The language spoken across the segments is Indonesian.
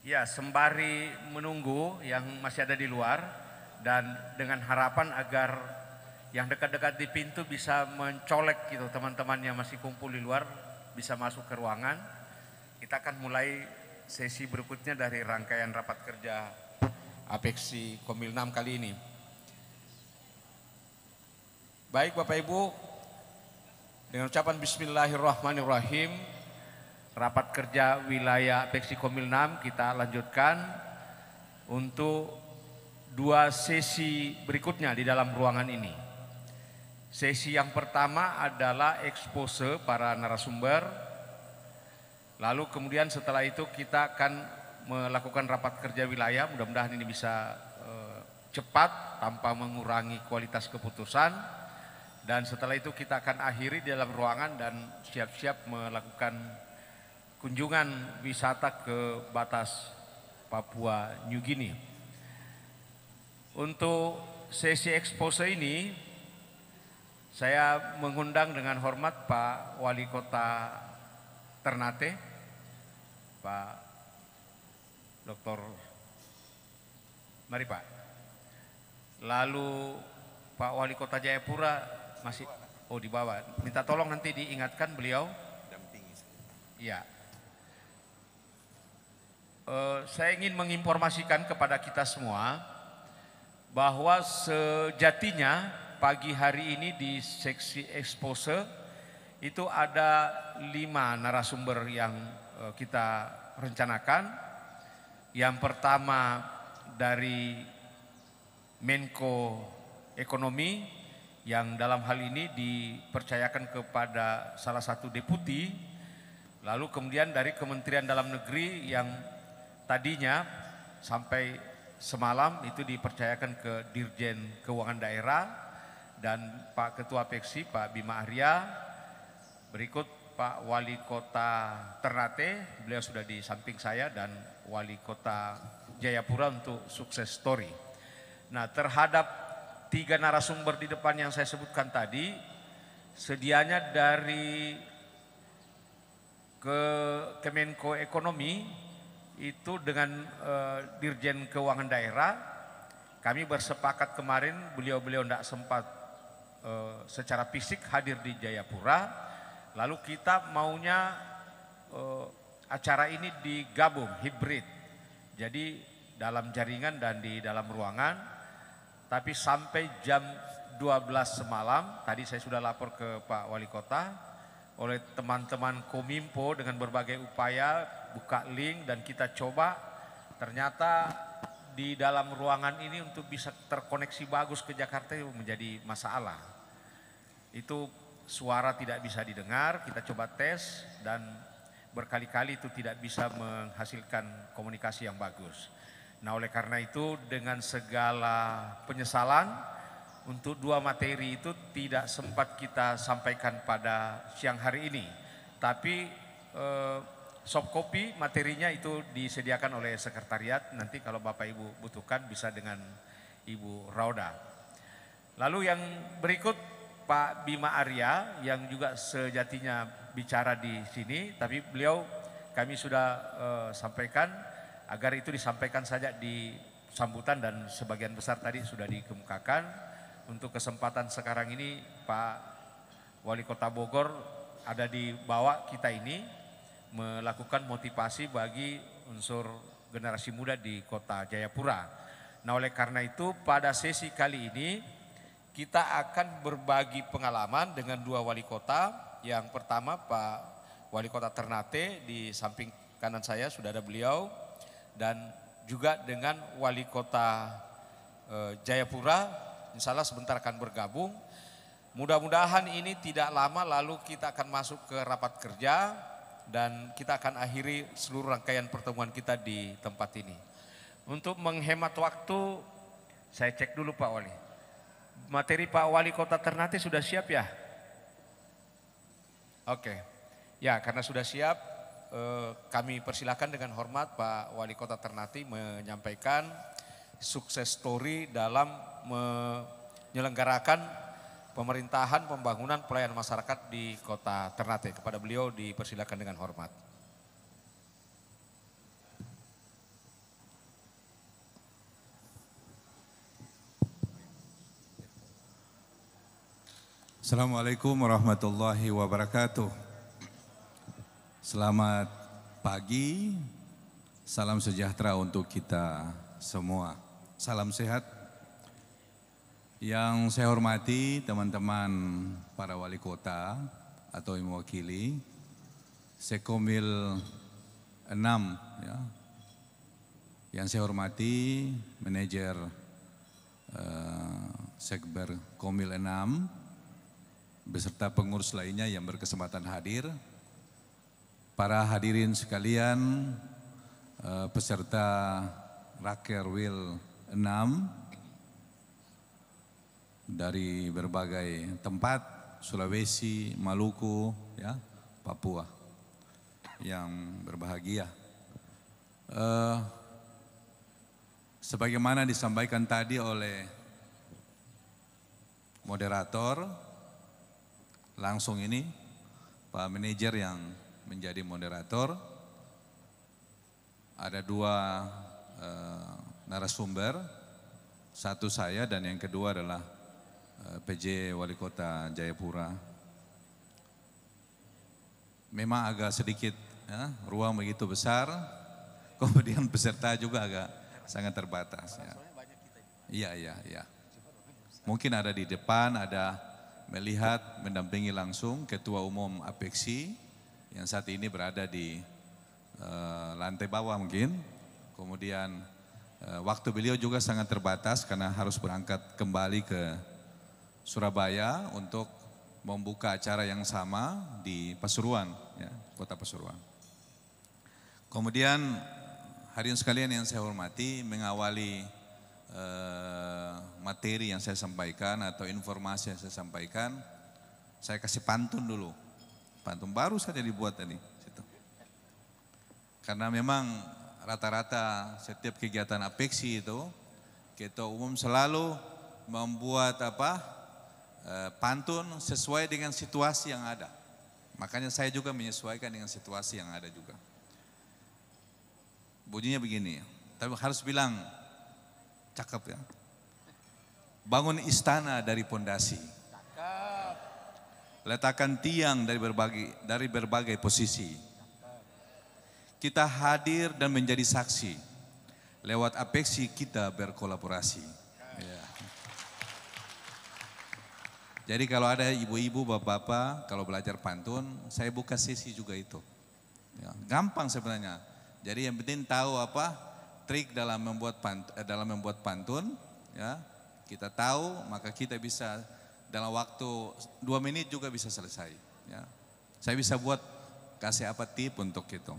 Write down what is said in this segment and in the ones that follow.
Ya, sembari menunggu yang masih ada di luar dan dengan harapan agar yang dekat-dekat di pintu bisa mencolek gitu, teman-teman yang masih kumpul di luar bisa masuk ke ruangan. Kita akan mulai sesi berikutnya dari rangkaian rapat kerja Apeksi Komil 6 kali ini. Baik Bapak Ibu, dengan ucapan Bismillahirrahmanirrahim, rapat kerja wilayah Apeksi Komil 6 kita lanjutkan untuk dua sesi berikutnya di dalam ruangan ini. Sesi yang pertama adalah expose para narasumber. Lalu kemudian setelah itu kita akan melakukan rapat kerja wilayah, mudah-mudahan ini bisa cepat tanpa mengurangi kualitas keputusan. Dan setelah itu kita akan akhiri di dalam ruangan dan siap-siap melakukan kunjungan wisata ke batas Papua New Guinea. Untuk sesi expose ini saya mengundang dengan hormat Pak Wali Kota Ternate, Pak Dr. Mari Pak. Lalu Pak Wali Kota Jayapura masih di bawah. Minta tolong nanti diingatkan beliau. Iya. Saya ingin menginformasikan kepada kita semua bahwa sejatinya pagi hari ini di seksi expose itu ada 5 narasumber yang kita rencanakan. Yang pertama dari Menko Ekonomi yang dalam hal ini dipercayakan kepada salah satu deputi. Lalu kemudian dari Kementerian Dalam Negeri yang tadinya sampai semalam itu dipercayakan ke Dirjen Keuangan Daerah dan Pak Ketua Apeksi Pak Bima Arya. Berikut Pak Wali Kota Ternate, beliau sudah di samping saya, dan Wali Kota Jayapura untuk sukses story. Nah, terhadap 3 narasumber di depan yang saya sebutkan tadi, sedianya dari Kemenko Ekonomi itu dengan Dirjen Keuangan Daerah, kami bersepakat kemarin, beliau-beliau tidak sempat secara fisik hadir di Jayapura, lalu kita maunya acara ini digabung, hibrid, jadi dalam jaringan dan di dalam ruangan. Tapi sampai jam 12 semalam, tadi saya sudah lapor ke Pak Wali Kota, oleh teman-teman Kominfo dengan berbagai upaya buka link dan kita coba, ternyata di dalam ruangan ini untuk bisa terkoneksi bagus ke Jakarta itu menjadi masalah. Itu suara tidak bisa didengar, kita coba tes dan berkali-kali itu tidak bisa menghasilkan komunikasi yang bagus. Nah, oleh karena itu dengan segala penyesalan untuk 2 materi itu tidak sempat kita sampaikan pada siang hari ini. Tapi soft copy materinya itu disediakan oleh sekretariat, nanti kalau Bapak Ibu butuhkan bisa dengan Ibu Rauda. Lalu yang berikut Pak Bima Arya yang juga sejatinya bicara di sini, tapi beliau kami sudah sampaikan agar itu disampaikan saja di sambutan dan sebagian besar tadi sudah dikemukakan. Untuk kesempatan sekarang ini Pak Wali Kota Bogor ada di bawah kita ini melakukan motivasi bagi unsur generasi muda di Kota Jayapura. Nah, oleh karena itu pada sesi kali ini kita akan berbagi pengalaman dengan 2 wali kota. Yang pertama Pak Wali Kota Ternate, di samping kanan saya sudah ada beliau, dan juga dengan Wali Kota Jayapura, insya Allah sebentar akan bergabung. Mudah-mudahan ini tidak lama lalu kita akan masuk ke rapat kerja dan kita akan akhiri seluruh rangkaian pertemuan kita di tempat ini. Untuk menghemat waktu, saya cek dulu Pak Wali. Materi Pak Wali Kota Ternate sudah siap ya? Oke, ya karena sudah siap, kami persilakan dengan hormat Pak Wali Kota Ternate menyampaikan sukses story dalam menyelenggarakan pemerintahan pembangunan pelayanan masyarakat di Kota Ternate. Kepada beliau dipersilakan dengan hormat. Assalamualaikum warahmatullahi wabarakatuh. Selamat pagi, salam sejahtera untuk kita semua. Salam sehat. Yang saya hormati teman-teman para wali kota atau yang mewakili Sekomil 6 ya. Yang saya hormati manajer Sekber Komil 6 beserta pengurus lainnya yang berkesempatan hadir, para hadirin sekalian, peserta Raker Wil 6 dari berbagai tempat, Sulawesi, Maluku, ya, Papua, yang berbahagia. Sebagaimana disampaikan tadi oleh moderator, langsung ini Pak Manajer yang menjadi moderator. Ada dua narasumber, satu saya dan yang kedua adalah PJ Wali Kota Jayapura. Memang agak sedikit ya, ruang begitu besar, kemudian peserta juga agak sangat terbatas. Ya. Iya. Mungkin ada di depan, ada melihat, mendampingi langsung Ketua Umum APEXI yang saat ini berada di lantai bawah mungkin. Kemudian waktu beliau juga sangat terbatas karena harus berangkat kembali ke Surabaya untuk membuka acara yang sama di Pasuruan, ya, Kota Pasuruan. Kemudian hadirin sekalian yang saya hormati, mengawali materi yang saya sampaikan atau informasi yang saya sampaikan, saya kasih pantun dulu. Pantun baru saja dibuat tadi. Karena memang rata-rata setiap kegiatan APEXI itu, Ketua Umum selalu membuat pantun sesuai dengan situasi yang ada. Makanya saya juga menyesuaikan dengan situasi yang ada juga. Bunyinya begini, tapi harus bilang cakep ya. Bangun istana dari pondasi. Letakkan tiang dari berbagai posisi. Kita hadir dan menjadi saksi. Lewat APEXI kita berkolaborasi. Ya. Jadi kalau ada ibu-ibu, bapak-bapak, kalau belajar pantun, saya buka sesi juga itu. Ya, gampang sebenarnya. Jadi yang penting tahu trik dalam membuat pantun, ya, kita tahu, maka kita bisa dalam waktu 2 menit juga bisa selesai. Ya. Saya bisa kasih tip untuk itu.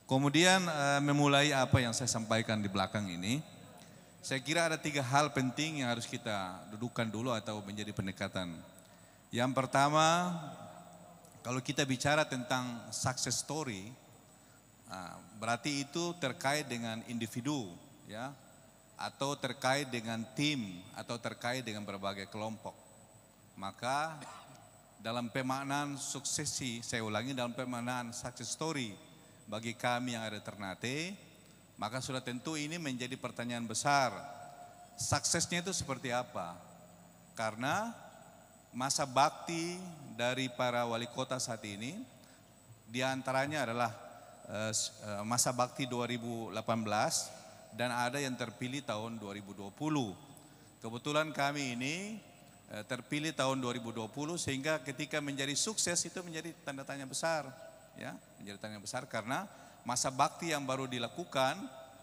Kemudian memulai apa yang saya sampaikan di belakang ini, saya kira ada 3 hal penting yang harus kita dudukkan dulu atau menjadi pendekatan. Yang pertama, kalau kita bicara tentang success story, berarti itu terkait dengan individu, ya, atau terkait dengan tim, atau terkait dengan berbagai kelompok. Maka dalam pemaknaan suksesi, saya ulangi, dalam pemaknaan success story bagi kami yang ada Ternate, maka sudah tentu ini menjadi pertanyaan besar. Suksesnya itu seperti apa? Karena masa bakti dari para wali kota saat ini, diantaranya adalah masa bakti 2018 dan ada yang terpilih tahun 2020. Kebetulan kami ini terpilih tahun 2020 sehingga ketika menjadi sukses itu menjadi tanda tanya besar, ya, menjadi tanda besar karena masa bakti yang baru dilakukan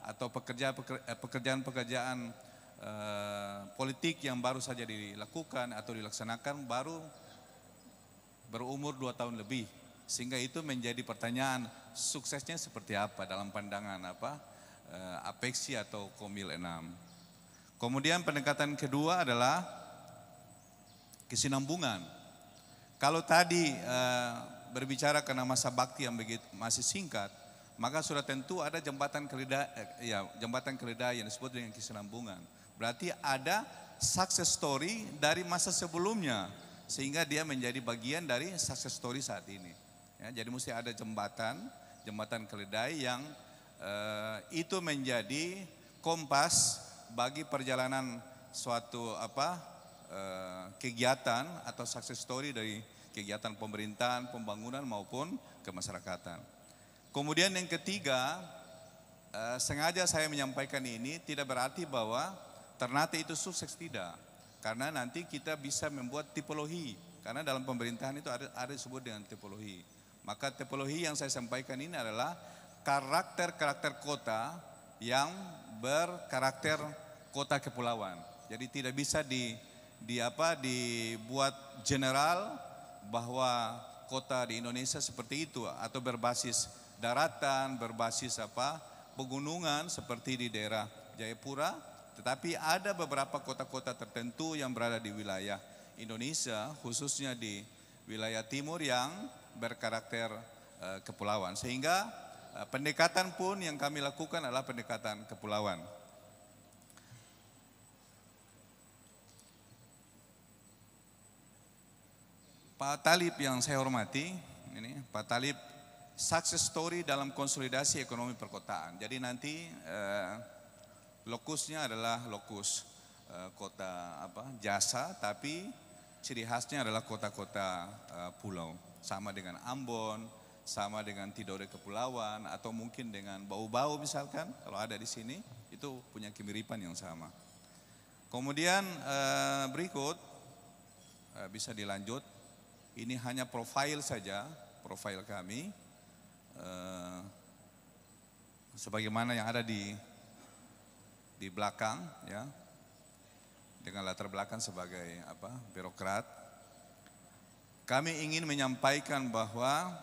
atau pekerjaan-pekerjaan politik yang baru saja dilakukan atau dilaksanakan baru berumur 2 tahun lebih. Sehingga itu menjadi pertanyaan, suksesnya seperti apa dalam pandangan APEXI atau Komil 6. Kemudian pendekatan kedua adalah kesinambungan. Kalau tadi berbicara karena masa bakti yang masih singkat, maka sudah tentu ada jembatan keledai yang disebut dengan kesinambungan. Berarti ada success story dari masa sebelumnya, sehingga dia menjadi bagian dari success story saat ini. Ya, jadi mesti ada jembatan keledai yang itu menjadi kompas bagi perjalanan suatu kegiatan atau success story dari kegiatan pemerintahan, pembangunan maupun kemasyarakatan. Kemudian yang ketiga, sengaja saya menyampaikan ini tidak berarti bahwa Ternate itu sukses, tidak. Karena nanti kita bisa membuat tipologi, karena dalam pemerintahan itu ada disebut dengan tipologi. Maka tipologi yang saya sampaikan ini adalah karakter-karakter kota yang berkarakter kota kepulauan. Jadi tidak bisa dibuat general bahwa kota di Indonesia seperti itu atau berbasis daratan, berbasis pegunungan seperti di daerah Jayapura, tetapi ada beberapa kota-kota tertentu yang berada di wilayah Indonesia, khususnya di wilayah timur yang berkarakter kepulauan. Sehingga pendekatan pun yang kami lakukan adalah pendekatan kepulauan. Pak Talib yang saya hormati, ini Pak Talib, success story dalam konsolidasi ekonomi perkotaan. Jadi nanti lokusnya adalah lokus kota jasa, tapi ciri khasnya adalah kota-kota pulau. Sama dengan Ambon, sama dengan Tidore Kepulauan, atau mungkin dengan Bau-Bau misalkan, kalau ada di sini, itu punya kemiripan yang sama. Kemudian berikut, bisa dilanjut. Ini hanya profil saja, profil kami, sebagaimana yang ada di belakang, ya, dengan latar belakang sebagai birokrat. Kami ingin menyampaikan bahwa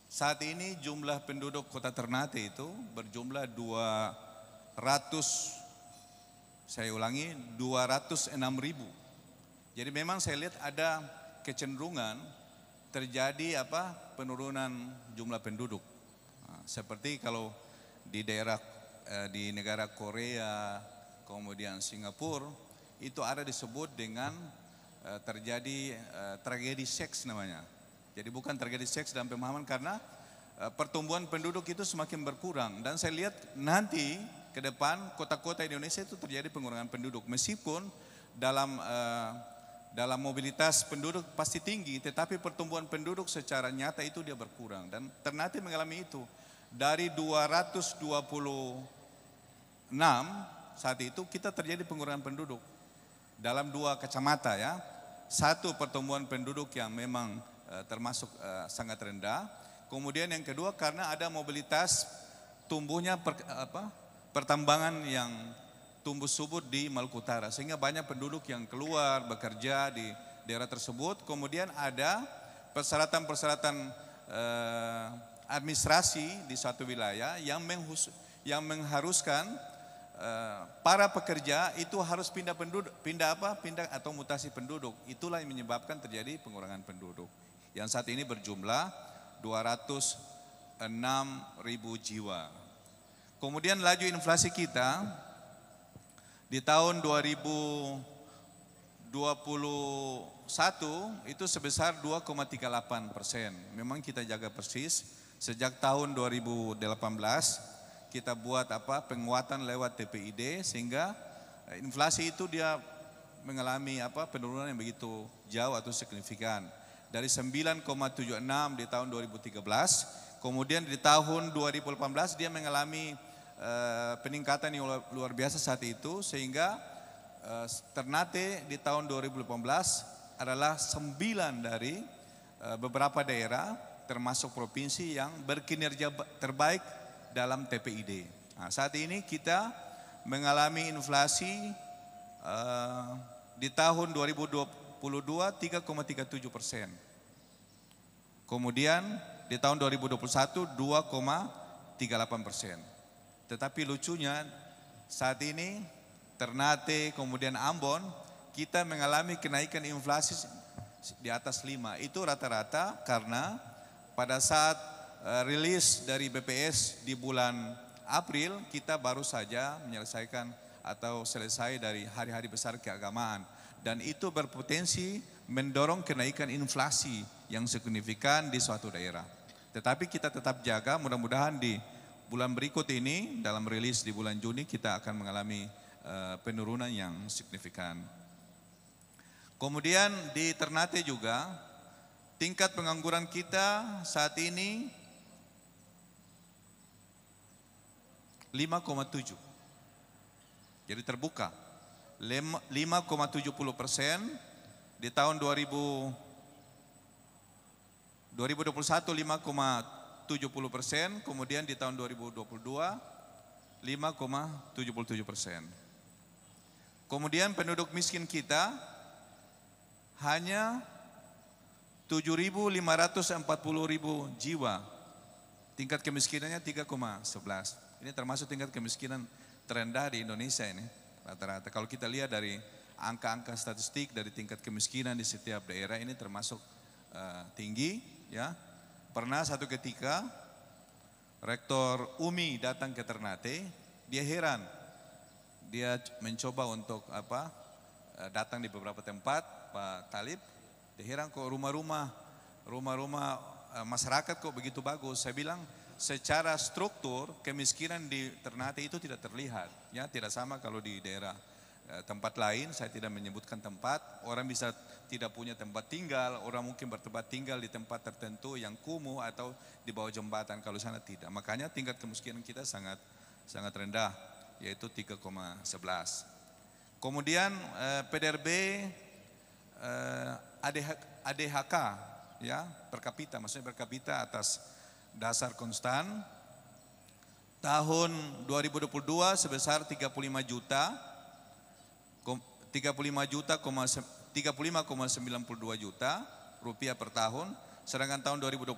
saat ini jumlah penduduk Kota Ternate itu berjumlah 206.000. Jadi memang saya lihat ada kecenderungan terjadi penurunan jumlah penduduk. Seperti kalau di negara Korea, kemudian Singapura, itu ada disebut dengan terjadi tragedi seks namanya. Jadi bukan tragedi seks dalam pemahaman, karena pertumbuhan penduduk itu semakin berkurang. Dan saya lihat nanti ke depan kota-kota Indonesia itu terjadi pengurangan penduduk. Meskipun dalam mobilitas penduduk pasti tinggi, tetapi pertumbuhan penduduk secara nyata itu dia berkurang. Dan Ternate mengalami itu. Dari 226 saat itu kita terjadi pengurangan penduduk dalam 2 kacamata, ya. Satu, pertumbuhan penduduk yang memang termasuk sangat rendah. Kemudian yang kedua, karena ada mobilitas tumbuhnya pertambangan yang tumbuh subur di Maluku Utara, sehingga banyak penduduk yang keluar bekerja di daerah tersebut. Kemudian ada persyaratan-persyaratan administrasi di suatu wilayah yang mengharuskan para pekerja itu harus pindah atau mutasi penduduk. Itulah yang menyebabkan terjadi pengurangan penduduk yang saat ini berjumlah 206.000 jiwa. Kemudian laju inflasi kita di tahun 2021 itu sebesar 2,38%. Memang kita jaga persis. Sejak tahun 2018 kita buat penguatan lewat TPID, sehingga inflasi itu dia mengalami penurunan yang begitu jauh atau signifikan. Dari 9,76 di tahun 2013, kemudian di tahun 2018 dia mengalami peningkatan yang luar biasa saat itu, sehingga Ternate di tahun 2018 adalah 9 dari beberapa daerah termasuk provinsi yang berkinerja terbaik dalam TPID. Nah, saat ini kita mengalami inflasi di tahun 2022 3,37%. Kemudian di tahun 2021 2,38%. Tetapi lucunya saat ini Ternate kemudian Ambon kita mengalami kenaikan inflasi di atas 5. Itu rata-rata karena pada saat rilis dari BPS di bulan April kita baru saja menyelesaikan atau selesai dari hari-hari besar keagamaan, dan itu berpotensi mendorong kenaikan inflasi yang signifikan di suatu daerah. Tetapi kita tetap jaga, mudah-mudahan di bulan berikut ini dalam rilis di bulan Juni kita akan mengalami penurunan yang signifikan. Kemudian di Ternate juga tingkat pengangguran kita saat ini 5,7. Jadi terbuka 5,70%. Di tahun 2021 5,70%, kemudian di tahun 2022 5,77%. Kemudian penduduk miskin kita hanya 7.540.000 jiwa. Tingkat kemiskinannya 3,11. Ini termasuk tingkat kemiskinan terendah di Indonesia ini rata-rata. Kalau kita lihat dari angka-angka statistik dari tingkat kemiskinan di setiap daerah ini termasuk tinggi, ya. Pernah satu ketika Rektor UMI datang ke Ternate, dia heran. Dia mencoba untuk datang di beberapa tempat, Pak Talib, dia heran kok rumah-rumah masyarakat kok begitu bagus. Saya bilang secara struktur kemiskinan di Ternate itu tidak terlihat, ya, tidak sama kalau di daerah tempat lain. Saya tidak menyebutkan tempat, orang bisa tidak punya tempat tinggal, orang mungkin bertempat tinggal di tempat tertentu yang kumuh atau di bawah jembatan, kalau sana tidak. Makanya tingkat kemiskinan kita sangat rendah, yaitu 3,11. Kemudian PDRB ADHK, ya, per kapita, maksudnya per kapita atas dasar konstan. Tahun 2022 sebesar 35,92 juta rupiah per tahun, sedangkan tahun 2021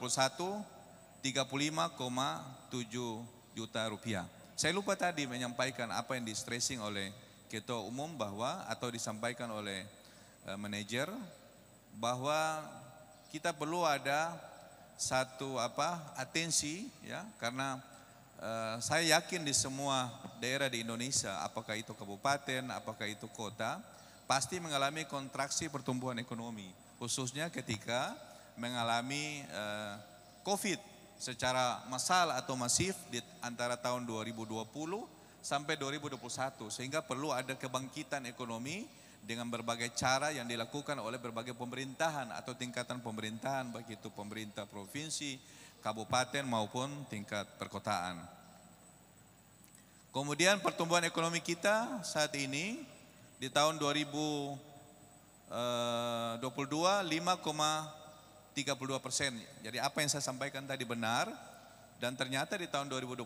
35,7 juta rupiah. Saya lupa tadi menyampaikan apa yang di-stressing oleh Ketua Umum bahwa atau disampaikan oleh manajer bahwa kita perlu ada satu atensi, ya, karena saya yakin di semua daerah di Indonesia, apakah itu kabupaten, apakah itu kota, pasti mengalami kontraksi pertumbuhan ekonomi, khususnya ketika mengalami COVID secara massal atau masif di antara tahun 2020 sampai 2021, sehingga perlu ada kebangkitan ekonomi dengan berbagai cara yang dilakukan oleh berbagai pemerintahan atau tingkatan pemerintahan, baik itu pemerintah provinsi, kabupaten maupun tingkat perkotaan. Kemudian pertumbuhan ekonomi kita saat ini di tahun 2022 5,32%. Jadi apa yang saya sampaikan tadi benar, dan ternyata di tahun 2021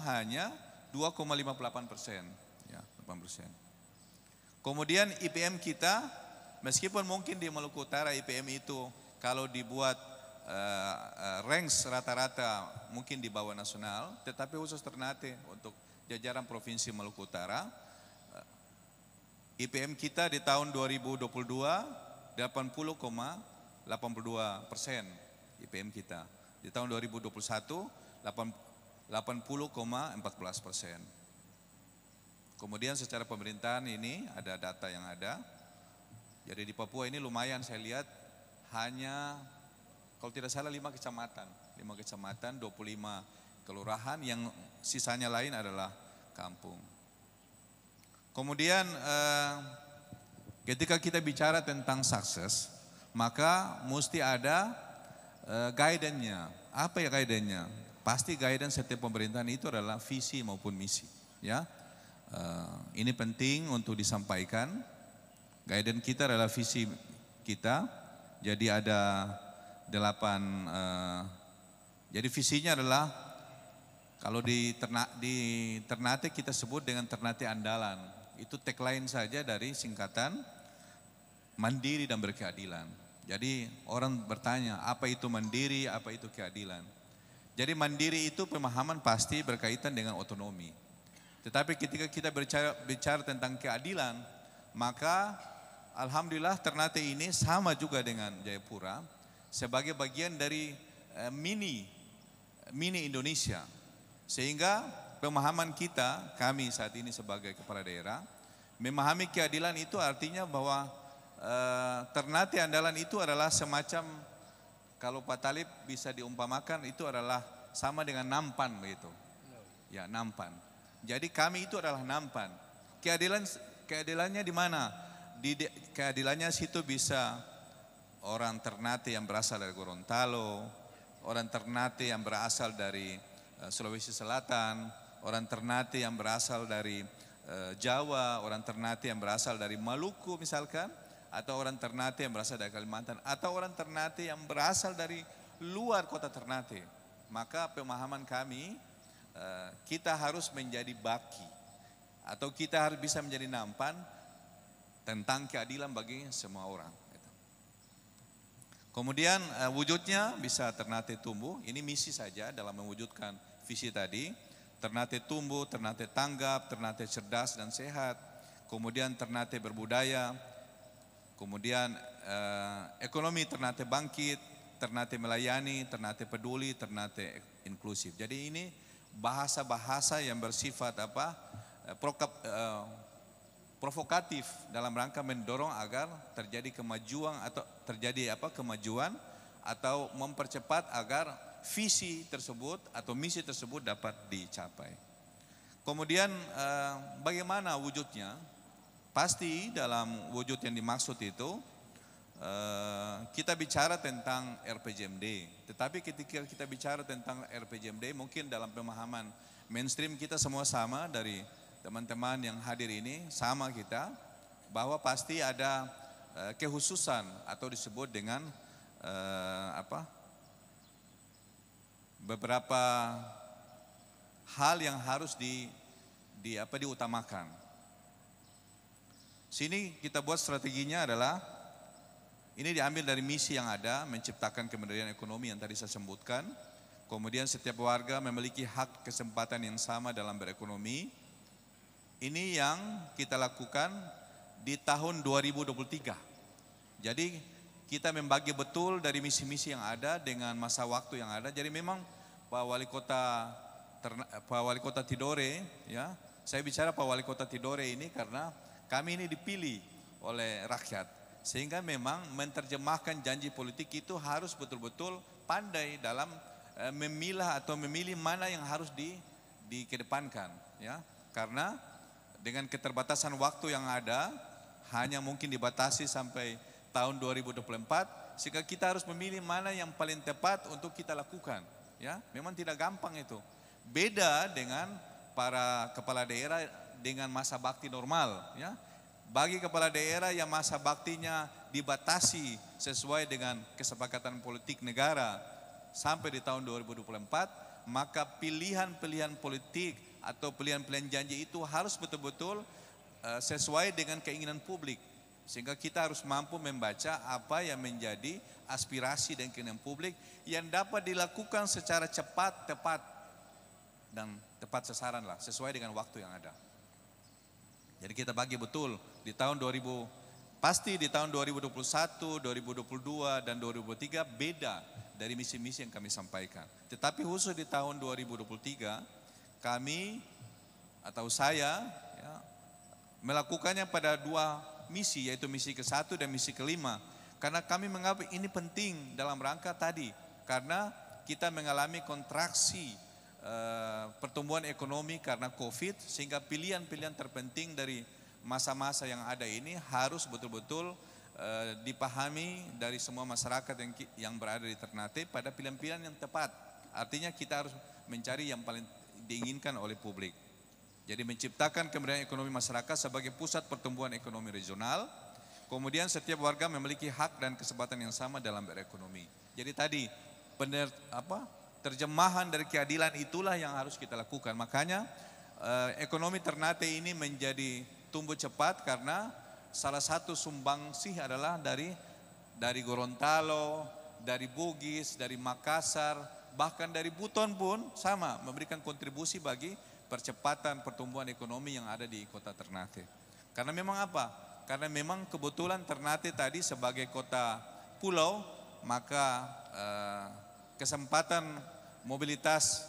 hanya 2,58%, ya, 8%. Kemudian IPM kita, meskipun mungkin di Maluku Utara IPM itu kalau dibuat ranks rata-rata mungkin di bawah nasional, tetapi khusus Ternate untuk jajaran Provinsi Maluku Utara, IPM kita di tahun 2022 80,82% IPM kita. Di tahun 2021 80,14%. Kemudian secara pemerintahan ini ada data yang ada. Jadi di Papua ini lumayan saya lihat hanya kalau tidak salah 5 kecamatan, 25 kelurahan, yang sisanya lain adalah kampung. Kemudian ketika kita bicara tentang sukses, maka mesti ada guidance-nya. Apa ya guidance-nya? Pasti guidance setiap pemerintahan itu adalah visi maupun misi, ya. Ini penting untuk disampaikan. Guidance kita adalah visi kita. Jadi ada 8. Jadi visinya adalah kalau di Ternate kita sebut dengan Ternate Andalan. Itu tagline saja dari singkatan mandiri dan berkeadilan. Jadi orang bertanya, apa itu mandiri, apa itu keadilan? Jadi mandiri itu pemahaman pasti berkaitan dengan otonomi. Tetapi ketika kita bicara tentang keadilan, maka alhamdulillah Ternate ini sama juga dengan Jayapura sebagai bagian dari mini Indonesia. Sehingga pemahaman kita, kami saat ini sebagai kepala daerah, memahami keadilan itu artinya bahwa Ternate Andalan itu adalah semacam, kalau Pak Talib bisa diumpamakan, itu adalah sama dengan nampan begitu. Ya, nampan. Jadi kami itu adalah nampan. Keadilannya di mana? Keadilannya situ bisa orang Ternate yang berasal dari Gorontalo, orang Ternate yang berasal dari Sulawesi Selatan, orang Ternate yang berasal dari Jawa, orang Ternate yang berasal dari Maluku misalkan, atau orang Ternate yang berasal dari Kalimantan, atau orang Ternate yang berasal dari luar kota Ternate. Maka pemahaman kami, kita harus menjadi baki, atau kita harus bisa menjadi nampan tentang keadilan bagi semua orang. Kemudian wujudnya bisa Ternate tumbuh, ini misi saja dalam mewujudkan visi tadi. Ternate tumbuh, Ternate tanggap, Ternate cerdas dan sehat. Kemudian Ternate berbudaya, kemudian ekonomi Ternate bangkit, Ternate melayani, Ternate peduli, Ternate inklusif. Jadi ini bahasa-bahasa yang bersifat provokatif dalam rangka mendorong agar terjadi kemajuan atau mempercepat agar visi tersebut atau misi tersebut dapat dicapai. Kemudian bagaimana wujudnya? Pasti dalam wujud yang dimaksud itu kita bicara tentang RPJMD. Tetapi ketika kita bicara tentang RPJMD, mungkin dalam pemahaman mainstream kita semua sama, dari teman-teman yang hadir ini sama kita, bahwa pasti ada kekhususan atau disebut dengan beberapa hal yang harus diutamakan. Sini kita buat strateginya adalah, ini diambil dari misi yang ada, menciptakan kemandirian ekonomi yang tadi saya sebutkan. Kemudian setiap warga memiliki hak kesempatan yang sama dalam berekonomi. Ini yang kita lakukan di tahun 2023. Jadi kita membagi betul dari misi-misi yang ada dengan masa waktu yang ada. Jadi memang Pak Wali Kota Tidore, ya, saya bicara Pak Wali Kota Tidore ini karena kami ini dipilih oleh rakyat, sehingga memang menerjemahkan janji politik itu harus betul-betul pandai dalam memilah atau memilih mana yang harus dikedepankan, ya. Karena dengan keterbatasan waktu yang ada, hanya mungkin dibatasi sampai tahun 2024, sehingga kita harus memilih mana yang paling tepat untuk kita lakukan, ya. Memang tidak gampang itu. Beda dengan para kepala daerah dengan masa bakti normal, ya. Bagi kepala daerah yang masa baktinya dibatasi sesuai dengan kesepakatan politik negara sampai di tahun 2024, maka pilihan-pilihan politik atau pilihan-pilihan janji itu harus betul-betul sesuai dengan keinginan publik. Sehingga kita harus mampu membaca apa yang menjadi aspirasi dan keinginan publik yang dapat dilakukan secara cepat, tepat, dan tepat sasaran lah, sesuai dengan waktu yang ada. Jadi kita bagi betul di tahun 2000, pasti di tahun 2021, 2022 dan 2023 beda dari misi-misi yang kami sampaikan. Tetapi khusus di tahun 2023 kami atau saya, ya, melakukannya pada dua misi, yaitu misi ke-1 dan misi ke-5. Karena kami menganggap ini penting dalam rangka tadi, karena kita mengalami kontraksi pertumbuhan ekonomi karena COVID, sehingga pilihan-pilihan terpenting dari masa-masa yang ada ini harus betul-betul dipahami dari semua masyarakat yang berada di Ternate pada pilihan-pilihan yang tepat. Artinya kita harus mencari yang paling diinginkan oleh publik. Jadi menciptakan kemandirian ekonomi masyarakat sebagai pusat pertumbuhan ekonomi regional. Kemudian setiap warga memiliki hak dan kesempatan yang sama dalam berekonomi. Jadi tadi terjemahan dari keadilan itulah yang harus kita lakukan. Makanya ekonomi Ternate ini menjadi tumbuh cepat karena salah satu sumbangsih adalah dari Gorontalo, dari Bugis, dari Makassar, bahkan dari Buton pun sama memberikan kontribusi bagi percepatan pertumbuhan ekonomi yang ada di kota Ternate. Karena memang apa? Karena memang kebetulan Ternate tadi sebagai kota pulau, maka kesempatan mobilitas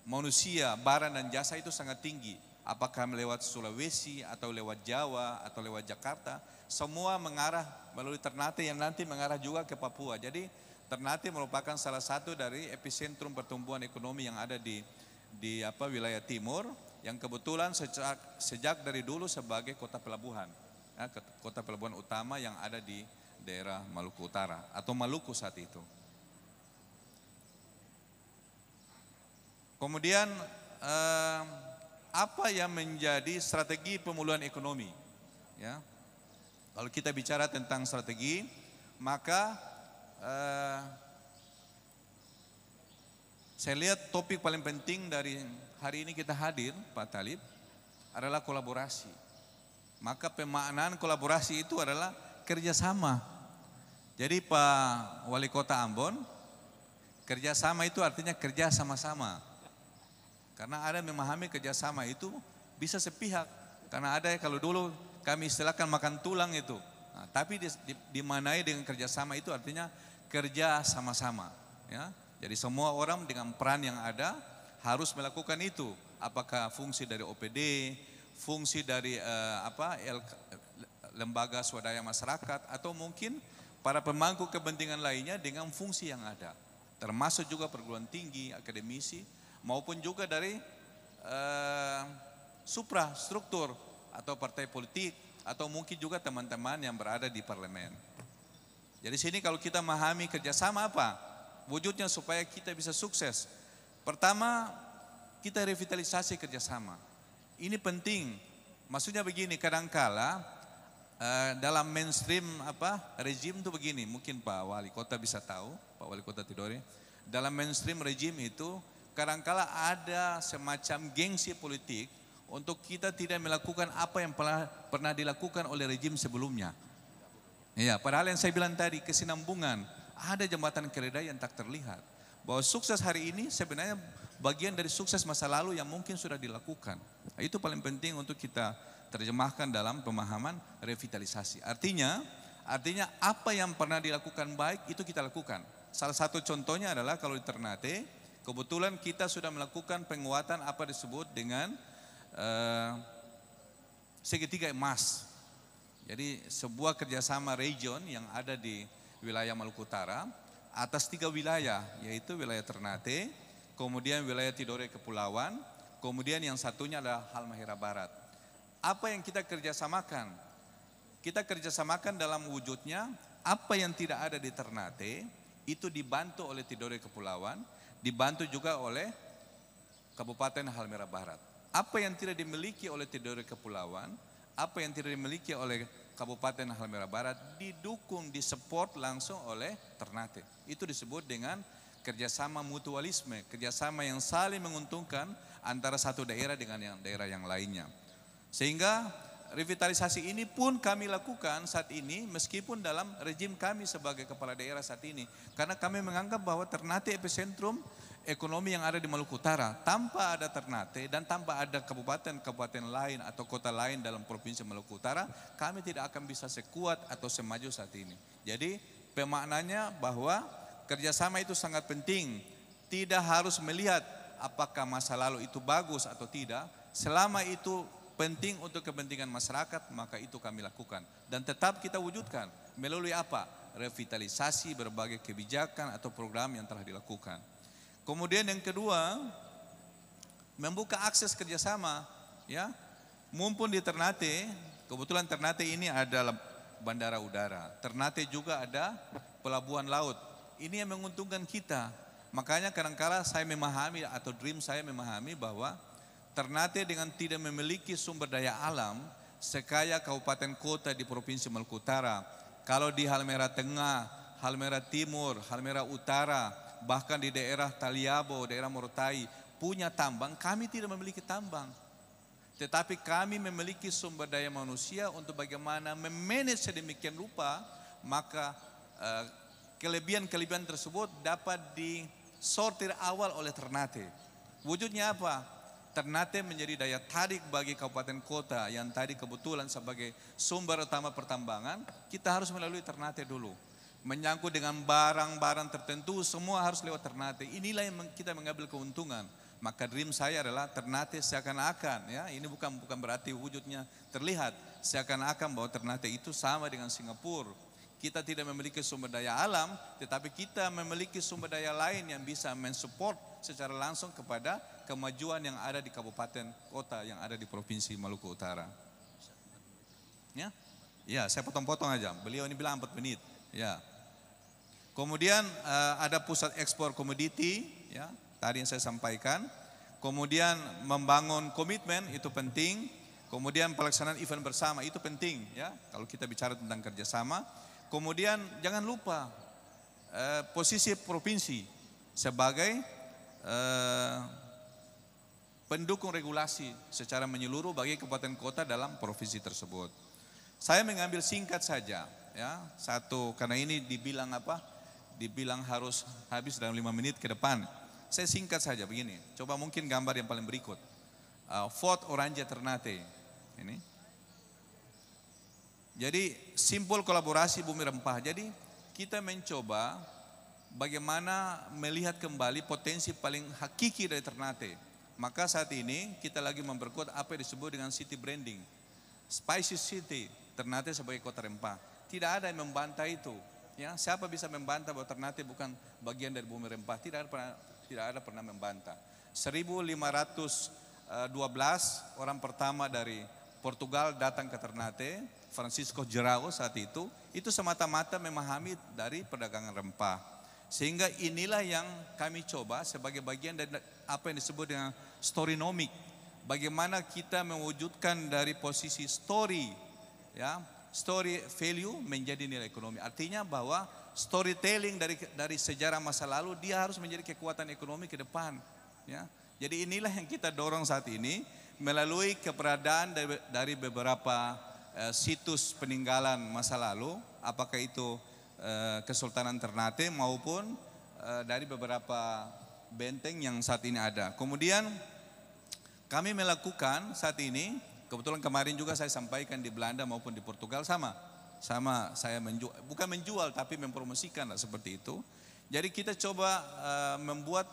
manusia, barang dan jasa itu sangat tinggi. Apakah lewat Sulawesi atau lewat Jawa atau lewat Jakarta, semua mengarah melalui Ternate yang nanti mengarah juga ke Papua. Jadi Ternate merupakan salah satu dari epicentrum pertumbuhan ekonomi yang ada di wilayah timur, yang kebetulan sejak dari dulu sebagai kota pelabuhan, ya, kota pelabuhan utama yang ada di daerah Maluku Utara atau Maluku saat itu. Kemudian apa yang menjadi strategi pemulihan ekonomi? Ya, kalau kita bicara tentang strategi, maka saya lihat topik paling penting dari hari ini kita hadir, Pak Talib, adalah kolaborasi. Maka pemaknaan kolaborasi itu adalah kerjasama. Jadi Pak Wali Kota Ambon, kerjasama itu artinya kerja sama-sama. Karena ada memahami kerjasama itu bisa sepihak. Karena ada kalau dulu kami istilahkan makan tulang itu. Nah, tapi dimanai dengan kerjasama itu artinya kerja sama-sama. Ya. Jadi semua orang dengan peran yang ada harus melakukan itu. Apakah fungsi dari OPD, fungsi dari lembaga swadaya masyarakat, atau mungkin para pemangku kepentingan lainnya dengan fungsi yang ada. Termasuk juga perguruan tinggi, akademisi, maupun juga dari suprastruktur atau partai politik, atau mungkin juga teman-teman yang berada di parlemen. Jadi sini kalau kita memahami kerjasama apa wujudnya supaya kita bisa sukses. Pertama, kita revitalisasi kerjasama. Ini penting. Maksudnya begini, kadangkala dalam mainstream rejim itu begini, mungkin Pak Wali Kota bisa tahu, Pak Wali Kota Tidore, dalam mainstream rejim itu kadangkala ada semacam gengsi politik untuk kita tidak melakukan apa yang pernah dilakukan oleh rejim sebelumnya. Ya, padahal yang saya bilang tadi, kesinambungan, ada jembatan keledai yang tak terlihat. Bahwa sukses hari ini sebenarnya bagian dari sukses masa lalu yang mungkin sudah dilakukan. Itu paling penting untuk kita terjemahkan dalam pemahaman revitalisasi. Artinya apa yang pernah dilakukan baik itu kita lakukan. Salah satu contohnya adalah kalau di Ternate, kebetulan kita sudah melakukan penguatan apa disebut dengan segitiga emas. Jadi sebuah kerjasama region yang ada di wilayah Maluku Utara atas 3 wilayah, yaitu wilayah Ternate, kemudian wilayah Tidore Kepulauan, kemudian yang satunya adalah Halmahera Barat. Apa yang kita kerjasamakan? Kita kerjasamakan dalam wujudnya apa yang tidak ada di Ternate itu dibantu oleh Tidore Kepulauan, dibantu juga oleh Kabupaten Halmahera Barat. Apa yang tidak dimiliki oleh Tidore Kepulauan, apa yang tidak dimiliki oleh Kabupaten Halmahera Barat didukung, disupport langsung oleh Ternate. Itu disebut dengan kerjasama mutualisme, kerjasama yang saling menguntungkan antara satu daerah dengan daerah yang lainnya. Sehingga revitalisasi ini pun kami lakukan saat ini meskipun dalam rejim kami sebagai kepala daerah saat ini. Karena kami menganggap bahwa Ternate epicentrum ekonomi yang ada di Maluku Utara. Tanpa ada Ternate dan tanpa ada kabupaten-kabupaten lain atau kota lain dalam provinsi Maluku Utara, kami tidak akan bisa sekuat atau semaju saat ini. Jadi pemaknanya bahwa kerjasama itu sangat penting. Tidak harus melihat apakah masa lalu itu bagus atau tidak. Selama itu penting untuk kepentingan masyarakat, maka itu kami lakukan. Dan tetap kita wujudkan. Melalui apa? Revitalisasi berbagai kebijakan atau program yang telah dilakukan. Kemudian yang kedua, membuka akses kerjasama. Ya, mumpun di Ternate, kebetulan Ternate ini ada bandara udara. Ternate juga ada pelabuhan laut. Ini yang menguntungkan kita. Makanya kadang-kala saya memahami atau dream saya memahami bahwa Ternate dengan tidak memiliki sumber daya alam sekaya kabupaten kota di Provinsi Maluku Utara. Kalau di Halmahera Tengah, Halmahera Timur, Halmahera Utara, bahkan di daerah Taliabo, daerah Morotai punya tambang, kami tidak memiliki tambang. Tetapi kami memiliki sumber daya manusia untuk bagaimana memanage sedemikian rupa, maka kelebihan-kelebihan tersebut dapat disortir awal oleh Ternate. Wujudnya apa? Ternate menjadi daya tarik bagi kabupaten kota yang tadi kebetulan sebagai sumber utama pertambangan, kita harus melalui Ternate dulu. Menyangkut dengan barang-barang tertentu semua harus lewat Ternate. Inilah yang kita mengambil keuntungan. Maka dream saya adalah Ternate seakan-akan, ya, ini bukan berarti wujudnya terlihat, seakan-akan bahwa Ternate itu sama dengan Singapura. Kita tidak memiliki sumber daya alam, tetapi kita memiliki sumber daya lain yang bisa mensupport secara langsung kepada kemajuan yang ada di kabupaten kota yang ada di Provinsi Maluku Utara. Ya, ya saya potong-potong aja. Beliau ini bilang 4 menit. Ya. Kemudian ada pusat ekspor komoditi, ya, tadi yang saya sampaikan. Kemudian membangun komitmen itu penting. Kemudian pelaksanaan event bersama itu penting, ya. Kalau kita bicara tentang kerjasama. Kemudian jangan lupa posisi provinsi sebagai pendukung regulasi secara menyeluruh bagi kabupaten kota dalam provinsi tersebut. Saya mengambil singkat saja, ya, satu karena ini dibilang apa? Dibilang harus habis dalam 5 menit ke depan. Saya singkat saja begini. Coba mungkin gambar yang paling berikut. Fort Oranje Ternate. Ini. Jadi simbol kolaborasi Bumi Rempah. Jadi kita mencoba bagaimana melihat kembali potensi paling hakiki dari Ternate. Maka saat ini kita lagi memperkuat apa yang disebut dengan city branding. Spicy City, Ternate sebagai kota rempah. Tidak ada yang membantah itu. Ya, siapa bisa membantah bahwa Ternate bukan bagian dari Bumi Rempah? Tidak ada pernah membantah. 1512 orang pertama dari Portugal datang ke Ternate, Francisco Gerao saat itu semata-mata memahami dari perdagangan rempah. Sehingga inilah yang kami coba sebagai bagian dari apa yang disebut dengan storynomic. Bagaimana kita mewujudkan dari posisi story, ya, story value menjadi nilai ekonomi. Artinya bahwa storytelling dari sejarah masa lalu dia harus menjadi kekuatan ekonomi ke depan, ya. Jadi inilah yang kita dorong saat ini melalui keberadaan dari beberapa situs peninggalan masa lalu, apakah itu Kesultanan Ternate maupun dari beberapa benteng yang saat ini ada. Kemudian kami melakukan saat ini, kebetulan kemarin juga saya sampaikan di Belanda maupun di Portugal sama saya menjual, bukan menjual tapi mempromosikan lah, seperti itu. Jadi kita coba membuat,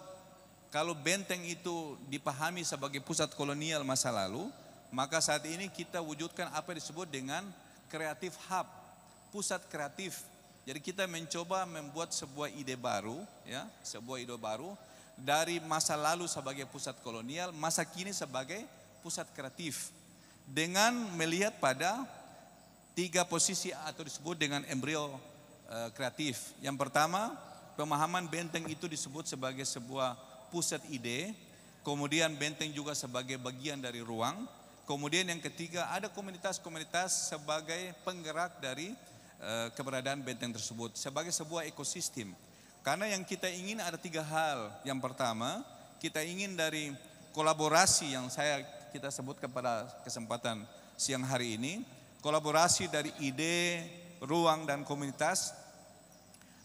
kalau benteng itu dipahami sebagai pusat kolonial masa lalu, maka saat ini kita wujudkan apa yang disebut dengan creative hub, pusat kreatif. Jadi kita mencoba membuat sebuah ide baru, ya, sebuah ide baru dari masa lalu sebagai pusat kolonial, masa kini sebagai pusat kreatif. Dengan melihat pada 3 posisi atau disebut dengan embrio kreatif. Yang pertama, pemahaman benteng itu disebut sebagai sebuah pusat ide. Kemudian benteng juga sebagai bagian dari ruang. Kemudian yang ketiga, ada komunitas-komunitas sebagai penggerak dari keberadaan benteng tersebut sebagai sebuah ekosistem. Karena yang kita ingin ada 3 hal. Yang pertama, kita ingin dari kolaborasi yang kita sebutkan pada kesempatan siang hari ini, kolaborasi dari ide, ruang dan komunitas.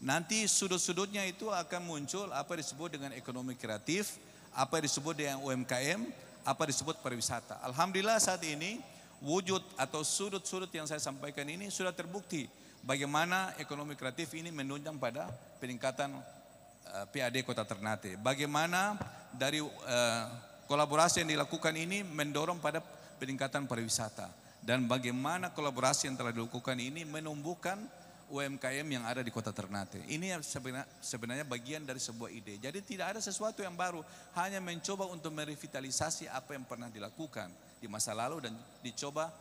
Nanti sudut-sudutnya itu akan muncul apa disebut dengan ekonomi kreatif, apa disebut dengan UMKM, apa disebut pariwisata. Alhamdulillah saat ini wujud atau sudut-sudut yang saya sampaikan ini sudah terbukti. Bagaimana ekonomi kreatif ini menunjang pada peningkatan PAD Kota Ternate. Bagaimana dari kolaborasi yang dilakukan ini mendorong pada peningkatan pariwisata. Dan bagaimana kolaborasi yang telah dilakukan ini menumbuhkan UMKM yang ada di Kota Ternate. Ini sebenarnya bagian dari sebuah ide. Jadi tidak ada sesuatu yang baru, hanya mencoba untuk merevitalisasi apa yang pernah dilakukan di masa lalu dan dicoba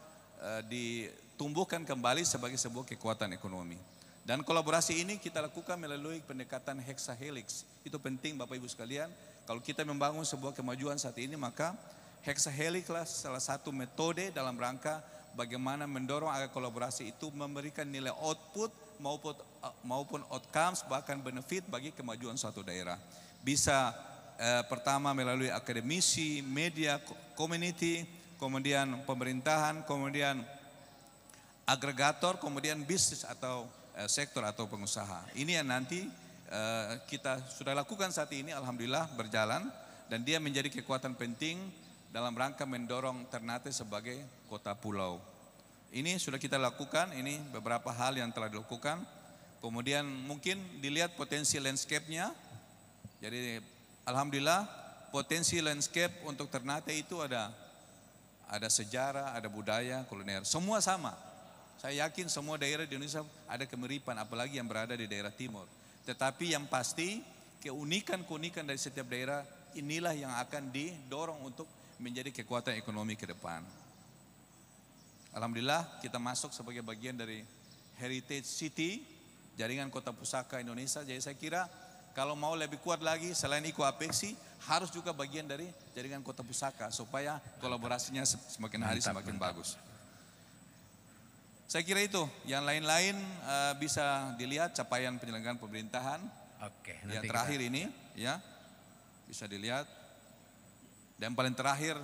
ditumbuhkan kembali sebagai sebuah kekuatan ekonomi. Dan kolaborasi ini kita lakukan melalui pendekatan hexahelix. Itu penting Bapak Ibu sekalian. Kalau kita membangun sebuah kemajuan saat ini, maka hexahelix lah salah satu metode dalam rangka bagaimana mendorong agar kolaborasi itu memberikan nilai output maupun outcomes, bahkan benefit bagi kemajuan suatu daerah. Bisa pertama melalui akademisi, media, community, kemudian pemerintahan, kemudian agregator, kemudian bisnis atau sektor atau pengusaha. Ini yang nanti kita sudah lakukan saat ini, alhamdulillah berjalan, dan dia menjadi kekuatan penting dalam rangka mendorong Ternate sebagai kota pulau. Ini sudah kita lakukan, ini beberapa hal yang telah dilakukan. Kemudian mungkin dilihat potensi landscape-nya. Jadi alhamdulillah potensi landscape untuk Ternate itu ada sejarah, ada budaya, kuliner, semua sama. Saya yakin semua daerah di Indonesia ada kemiripan, apalagi yang berada di daerah timur. Tetapi yang pasti keunikan dari setiap daerah inilah yang akan didorong untuk menjadi kekuatan ekonomi ke depan. Alhamdulillah kita masuk sebagai bagian dari Heritage City, jaringan kota pusaka Indonesia. Jadi saya kira kalau mau lebih kuat lagi selain ikut Apeksi, harus juga bagian dari jaringan kota pusaka supaya kolaborasinya semakin hari semakin bagus. Saya kira itu, yang lain-lain bisa dilihat capaian penyelenggaraan pemerintahan. Oke, Yang terakhir ini ya bisa dilihat. Dan paling terakhir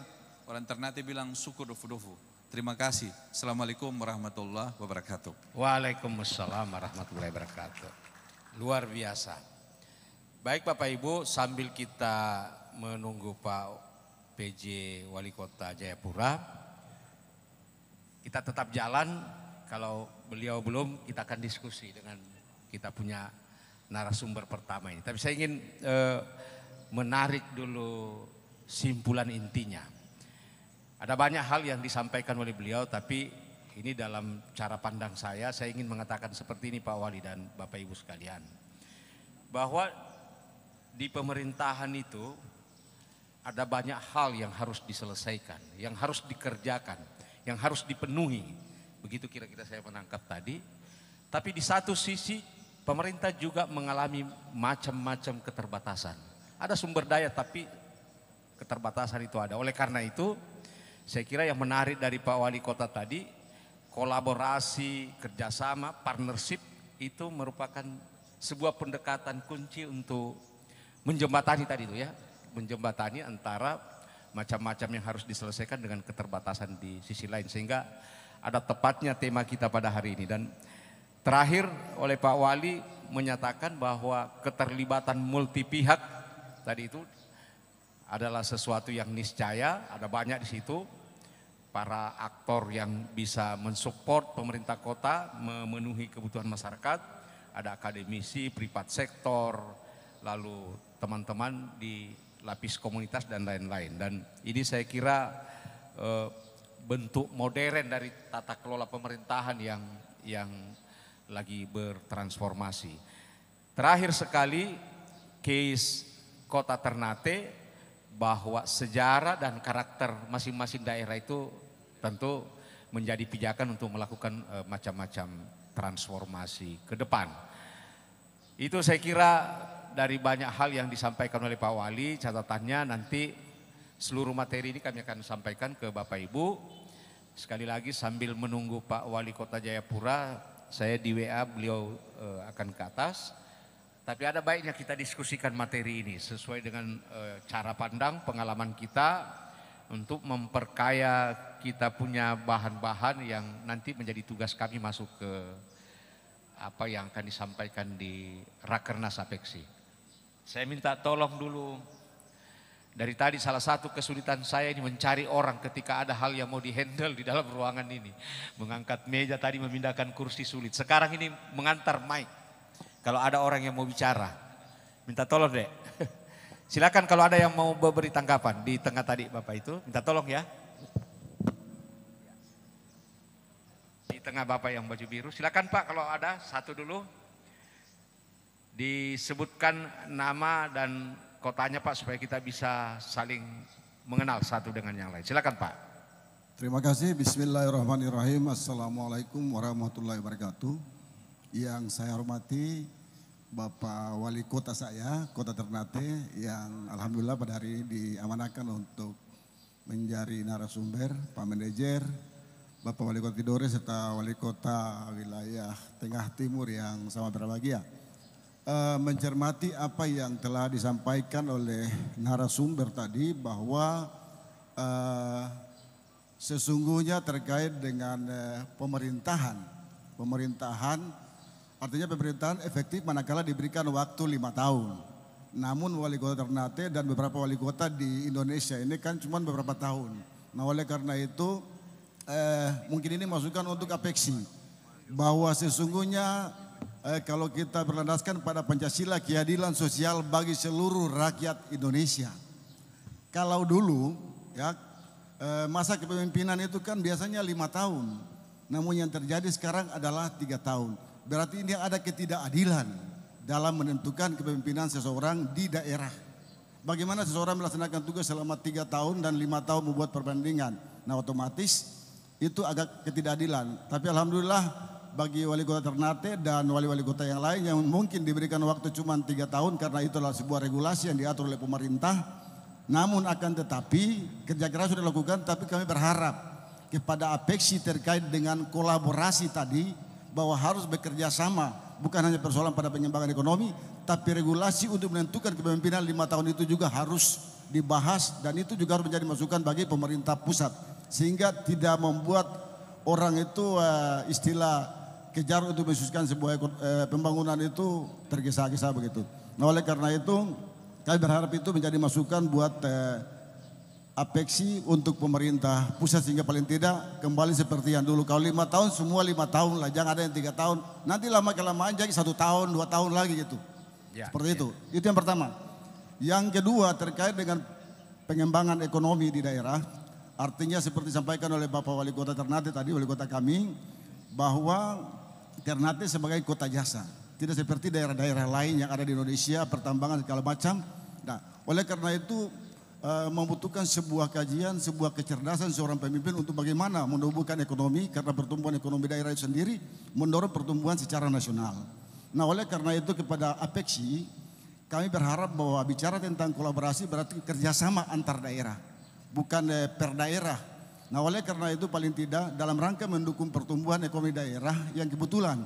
orang Ternate bilang syukur dofu-dofu. Terima kasih. Assalamualaikum warahmatullahi wabarakatuh. Waalaikumsalam warahmatullahi wabarakatuh. Luar biasa. Baik Bapak Ibu, sambil kita menunggu Pak PJ Wali Kota Jayapura, kita tetap jalan. Kalau beliau belum, kita akan diskusi dengan kita punya narasumber pertama ini. Tapi saya ingin menarik dulu simpulan intinya. Ada banyak hal yang disampaikan oleh beliau, tapi ini dalam cara pandang saya ingin mengatakan seperti ini Pak Wali dan Bapak Ibu sekalian. Bahwa di pemerintahan itu ada banyak hal yang harus diselesaikan, yang harus dikerjakan, yang harus dipenuhi. Begitu kira-kira saya menangkap tadi. Tapi di satu sisi pemerintah juga mengalami macam-macam keterbatasan. Ada sumber daya tapi keterbatasan itu ada. Oleh karena itu saya kira yang menarik dari Pak Wali Kota tadi, kolaborasi, kerjasama, partnership itu merupakan sebuah pendekatan kunci untuk menjembatani tadi itu ya. Menjembatani antara macam-macam yang harus diselesaikan dengan keterbatasan di sisi lain. Sehingga ada tepatnya tema kita pada hari ini. Dan terakhir oleh Pak Wali menyatakan bahwa keterlibatan multi pihak tadi itu adalah sesuatu yang niscaya, ada banyak di situ para aktor yang bisa mensupport pemerintah kota memenuhi kebutuhan masyarakat, ada akademisi, privat sektor, lalu teman-teman di lapis komunitas dan lain-lain. Dan ini saya kira bentuk modern dari tata kelola pemerintahan yang lagi bertransformasi. Terakhir sekali, case Kota Ternate, bahwa sejarah dan karakter masing-masing daerah itu tentu menjadi pijakan untuk melakukan macam-macam transformasi ke depan. Itu saya kira dari banyak hal yang disampaikan oleh Pak Wali, catatannya nanti seluruh materi ini kami akan sampaikan ke Bapak Ibu. Sekali lagi sambil menunggu Pak Wali Kota Jayapura, saya di WA beliau akan ke atas. Tapi ada baiknya kita diskusikan materi ini sesuai dengan cara pandang, pengalaman kita untuk memperkaya kita punya bahan-bahan yang nanti menjadi tugas kami masuk ke apa yang akan disampaikan di Rakernas Apeksi. Saya minta tolong dulu, dari tadi salah satu kesulitan saya ini mencari orang ketika ada hal yang mau dihandle di dalam ruangan ini. Mengangkat meja tadi, memindahkan kursi sulit. Sekarang ini mengantar mic. Kalau ada orang yang mau bicara, minta tolong deh. Silakan kalau ada yang mau beri tanggapan di tengah tadi Bapak itu, minta tolong ya. Di tengah Bapak yang baju biru, silakan Pak kalau ada satu dulu. Disebutkan nama dan kotanya Pak supaya kita bisa saling mengenal satu dengan yang lain. Silakan Pak. Terima kasih. Bismillahirrahmanirrahim. Assalamualaikum warahmatullahi wabarakatuh. Yang saya hormati Bapak Wali Kota saya, Kota Ternate, yang alhamdulillah pada hari ini diamanahkan untuk menjadi narasumber, Pak Manajer, Bapak Wali Kota Tidore serta Wali Kota wilayah Tengah Timur yang sama berbahagia. Mencermati apa yang telah disampaikan oleh narasumber tadi bahwa sesungguhnya terkait dengan pemerintahan artinya pemerintahan efektif manakala diberikan waktu 5 tahun. Namun wali kota Ternate dan beberapa wali kota di Indonesia ini kan cuma beberapa tahun. Nah oleh karena itu mungkin ini masukan untuk Apeksi bahwa sesungguhnya kalau kita berlandaskan pada Pancasila, keadilan sosial bagi seluruh rakyat Indonesia. Kalau dulu ya masa kepemimpinan itu kan biasanya 5 tahun. Namun yang terjadi sekarang adalah 3 tahun. Berarti ini ada ketidakadilan dalam menentukan kepemimpinan seseorang di daerah. Bagaimana seseorang melaksanakan tugas selama 3 tahun dan 5 tahun membuat perbandingan. Nah otomatis itu agak ketidakadilan. Tapi alhamdulillah bagi wali kota Ternate dan wali-wali kota yang lain yang mungkin diberikan waktu cuma 3 tahun karena itulah sebuah regulasi yang diatur oleh pemerintah. Namun akan tetapi kerja keras sudah dilakukan, tapi kami berharap kepada Apexi terkait dengan kolaborasi tadi bahwa harus bekerja sama, bukan hanya persoalan pada pengembangan ekonomi, tapi regulasi untuk menentukan kepemimpinan 5 tahun itu juga harus dibahas dan itu juga harus menjadi masukan bagi pemerintah pusat sehingga tidak membuat orang itu istilah kejar untuk mensukseskan sebuah pembangunan itu tergesa-gesa begitu. Nah oleh karena itu kami berharap itu menjadi masukan buat Apexi untuk pemerintah pusat sehingga paling tidak kembali seperti yang dulu. Kalau 5 tahun semua 5 tahun lah, jangan ada yang 3 tahun. Nanti lama kelamaan jadi 1 tahun 2 tahun lagi gitu. Ya, seperti itu. Itu yang pertama. Yang kedua terkait dengan pengembangan ekonomi di daerah. Artinya seperti disampaikan oleh Bapak Wali Kota Ternate tadi, wali kota kami, bahwa Ternate sebagai kota jasa. Tidak seperti daerah-daerah lain yang ada di Indonesia, pertambangan segala macam. Nah, oleh karena itu membutuhkan sebuah kajian, sebuah kecerdasan seorang pemimpin untuk bagaimana menumbuhkan ekonomi karena pertumbuhan ekonomi daerah itu sendiri mendorong pertumbuhan secara nasional. Nah oleh karena itu kepada Apexi kami berharap bahwa bicara tentang kolaborasi berarti kerjasama antar daerah, bukan per daerah. Nah oleh karena itu paling tidak dalam rangka mendukung pertumbuhan ekonomi daerah yang kebetulan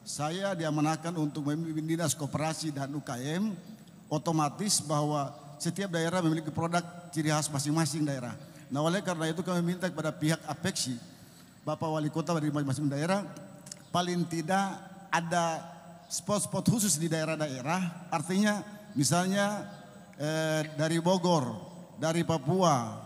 saya diamanahkan untuk memimpin dinas koperasi dan UKM, otomatis bahwa setiap daerah memiliki produk ciri khas masing-masing daerah. Nah oleh karena itu kami minta kepada pihak Apexi, Bapak Wali Kota dari masing-masing daerah, paling tidak ada spot-spot khusus di daerah-daerah. Artinya misalnya dari Bogor, dari Papua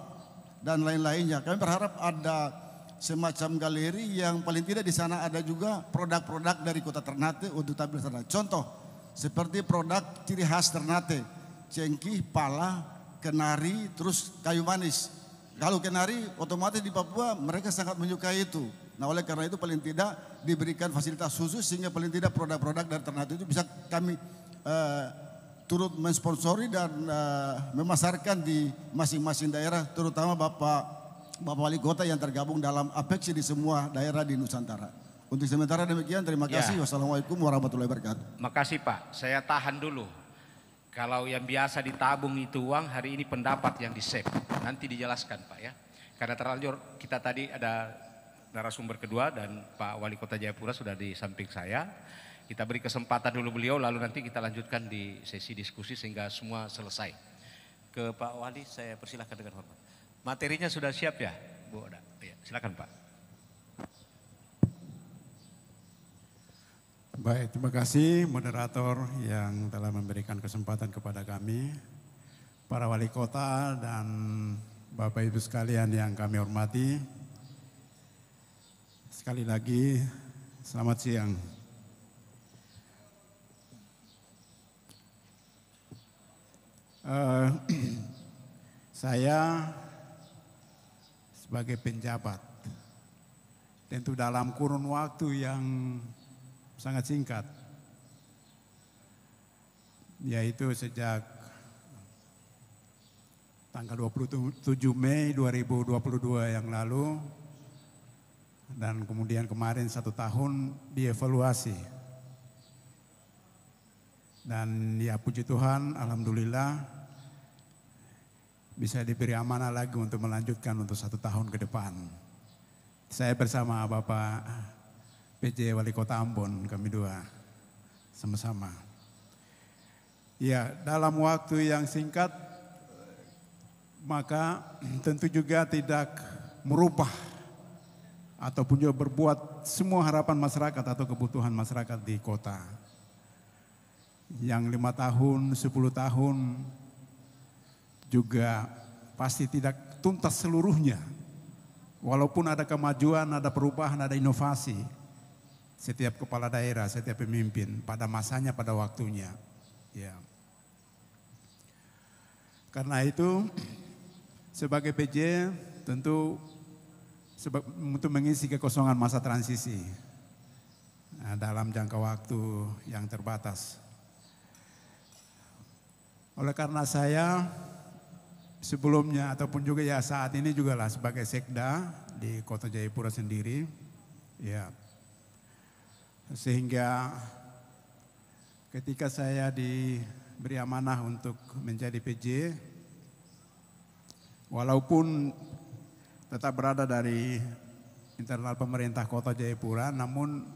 dan lain-lainnya. Kami berharap ada semacam galeri yang paling tidak di sana ada juga produk-produk dari kota Ternate untuk tampil sana. Contoh seperti produk ciri khas Ternate. Cengkih, pala, kenari, terus kayu manis. Kalau kenari otomatis di Papua mereka sangat menyukai itu. Nah oleh karena itu paling tidak diberikan fasilitas khusus sehingga paling tidak produk-produk dari Ternate itu bisa kami turut mensponsori dan memasarkan di masing-masing daerah, terutama Bapak Wali Kota yang tergabung dalam Apexi di semua daerah di Nusantara. Untuk sementara demikian, terima kasih. Wassalamualaikum warahmatullahi wabarakatuh. Makasih Pak, saya tahan dulu. Kalau yang biasa ditabung itu uang, hari ini pendapat yang di-save. Nanti dijelaskan Pak ya. Karena terlanjur kita tadi ada narasumber kedua dan Pak Wali Kota Jayapura sudah di samping saya. Kita beri kesempatan dulu beliau, lalu nanti kita lanjutkan di sesi diskusi sehingga semua selesai. Ke Pak Wali saya persilahkan dengan hormat. Materinya sudah siap ya Bu Oda? Ya, silakan Pak. Baik, terima kasih moderator yang telah memberikan kesempatan kepada kami, para wali kota dan Bapak Ibu sekalian yang kami hormati. Sekali lagi, selamat siang. Saya sebagai penjabat, tentu dalam kurun waktu yang sangat singkat, yaitu sejak tanggal 27 Mei 2022 yang lalu dan kemudian kemarin 1 tahun dievaluasi. Dan ya puji Tuhan, alhamdulillah bisa diberi amanah lagi untuk melanjutkan untuk 1 tahun ke depan. Saya bersama Bapak PJ Wali Kota Ambon, kami dua sama-sama. Ya, dalam waktu yang singkat maka tentu juga tidak merubah ataupun juga berbuat semua harapan masyarakat atau kebutuhan masyarakat di kota. Yang 5 tahun, 10 tahun juga pasti tidak tuntas seluruhnya. Walaupun ada kemajuan, ada perubahan, ada inovasi. Setiap kepala daerah, setiap pemimpin pada masanya, pada waktunya. Ya. Karena itu sebagai PJ tentu untuk mengisi kekosongan masa transisi dalam jangka waktu yang terbatas. Oleh karena saya sebelumnya ataupun juga ya saat ini juga lah sebagai sekda di Kota Jayapura sendiri, ya, sehingga ketika saya diberi amanah untuk menjadi PJ, walaupun tetap berada dari internal pemerintah Kota Jayapura, namun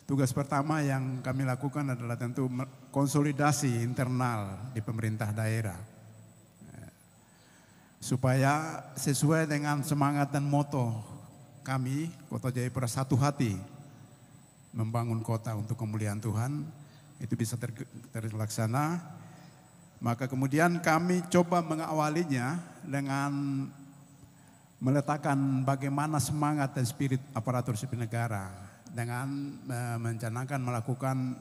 tugas pertama yang kami lakukan adalah tentu konsolidasi internal di pemerintah daerah, supaya sesuai dengan semangat dan moto kami, Kota Jayapura satu hati membangun kota untuk kemuliaan Tuhan, itu bisa terlaksana. Maka kemudian kami coba mengawalinya dengan meletakkan bagaimana semangat dan spirit aparatur sipil negara dengan mencanangkan melakukan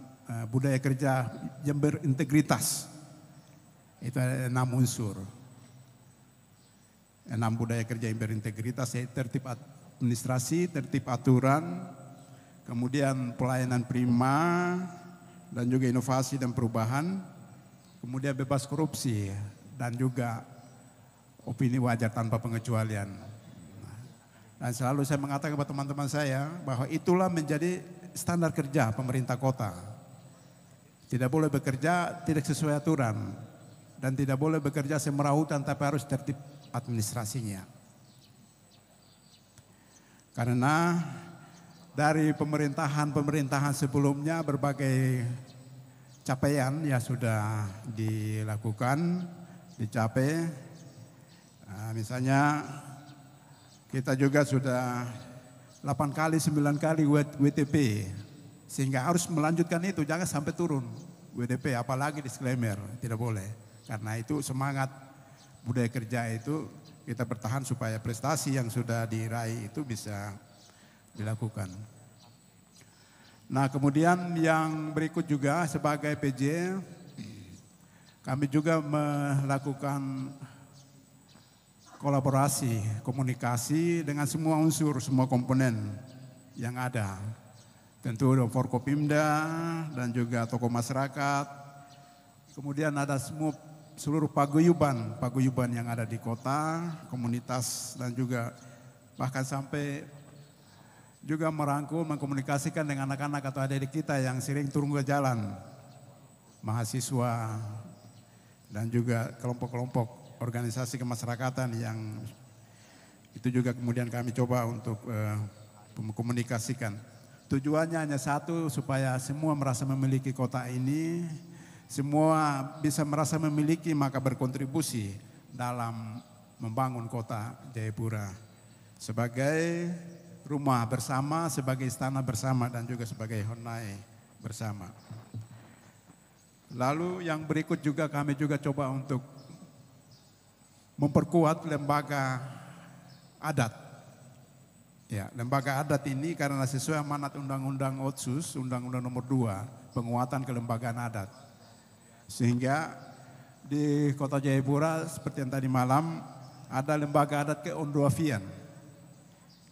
budaya kerja yang berintegritas. Itu ada 6 unsur. 6 budaya kerja yang berintegritas, yaitu tertib administrasi, tertib aturan, kemudian pelayanan prima, dan juga inovasi dan perubahan, kemudian bebas korupsi, dan juga opini wajar tanpa pengecualian. Dan selalu saya mengatakan kepada teman-teman saya bahwa itulah menjadi standar kerja pemerintah kota. Tidak boleh bekerja tidak sesuai aturan, dan tidak boleh bekerja semerautan, tapi harus tertib administrasinya. Karena dari pemerintahan sebelumnya berbagai capaian ya sudah dilakukan, dicapai. Misalnya kita juga sudah 8 kali, 9 kali WTP, sehingga harus melanjutkan itu, jangan sampai turun WTP, apalagi disclaimer, tidak boleh. Karena itu semangat budaya kerja itu kita bertahan supaya prestasi yang sudah diraih itu bisa dilakukan. Nah, kemudian yang berikut juga sebagai PJ, kami juga melakukan kolaborasi, komunikasi dengan semua unsur, semua komponen yang ada. Tentu Forkopimda dan juga tokoh masyarakat. Kemudian ada seluruh paguyuban yang ada di kota, komunitas, dan juga bahkan sampai juga merangkul, mengkomunikasikan dengan anak-anak atau adik-adik kita yang sering turun ke jalan, mahasiswa, dan juga kelompok-kelompok organisasi kemasyarakatan yang itu juga kemudian kami coba untuk mengkomunikasikan. Tujuannya hanya satu, supaya semua merasa memiliki kota ini, semua bisa merasa memiliki maka berkontribusi dalam membangun kota Jayapura sebagai rumah bersama, sebagai istana bersama, dan juga sebagai honai bersama. Lalu yang berikut juga kami juga coba untuk memperkuat lembaga adat. Ya, lembaga adat ini karena sesuai amanat Undang-Undang Otsus, Undang-Undang Nomor 2, penguatan kelembagaan adat. Sehingga di Kota Jayapura seperti yang tadi malam ada lembaga adat keondoafian.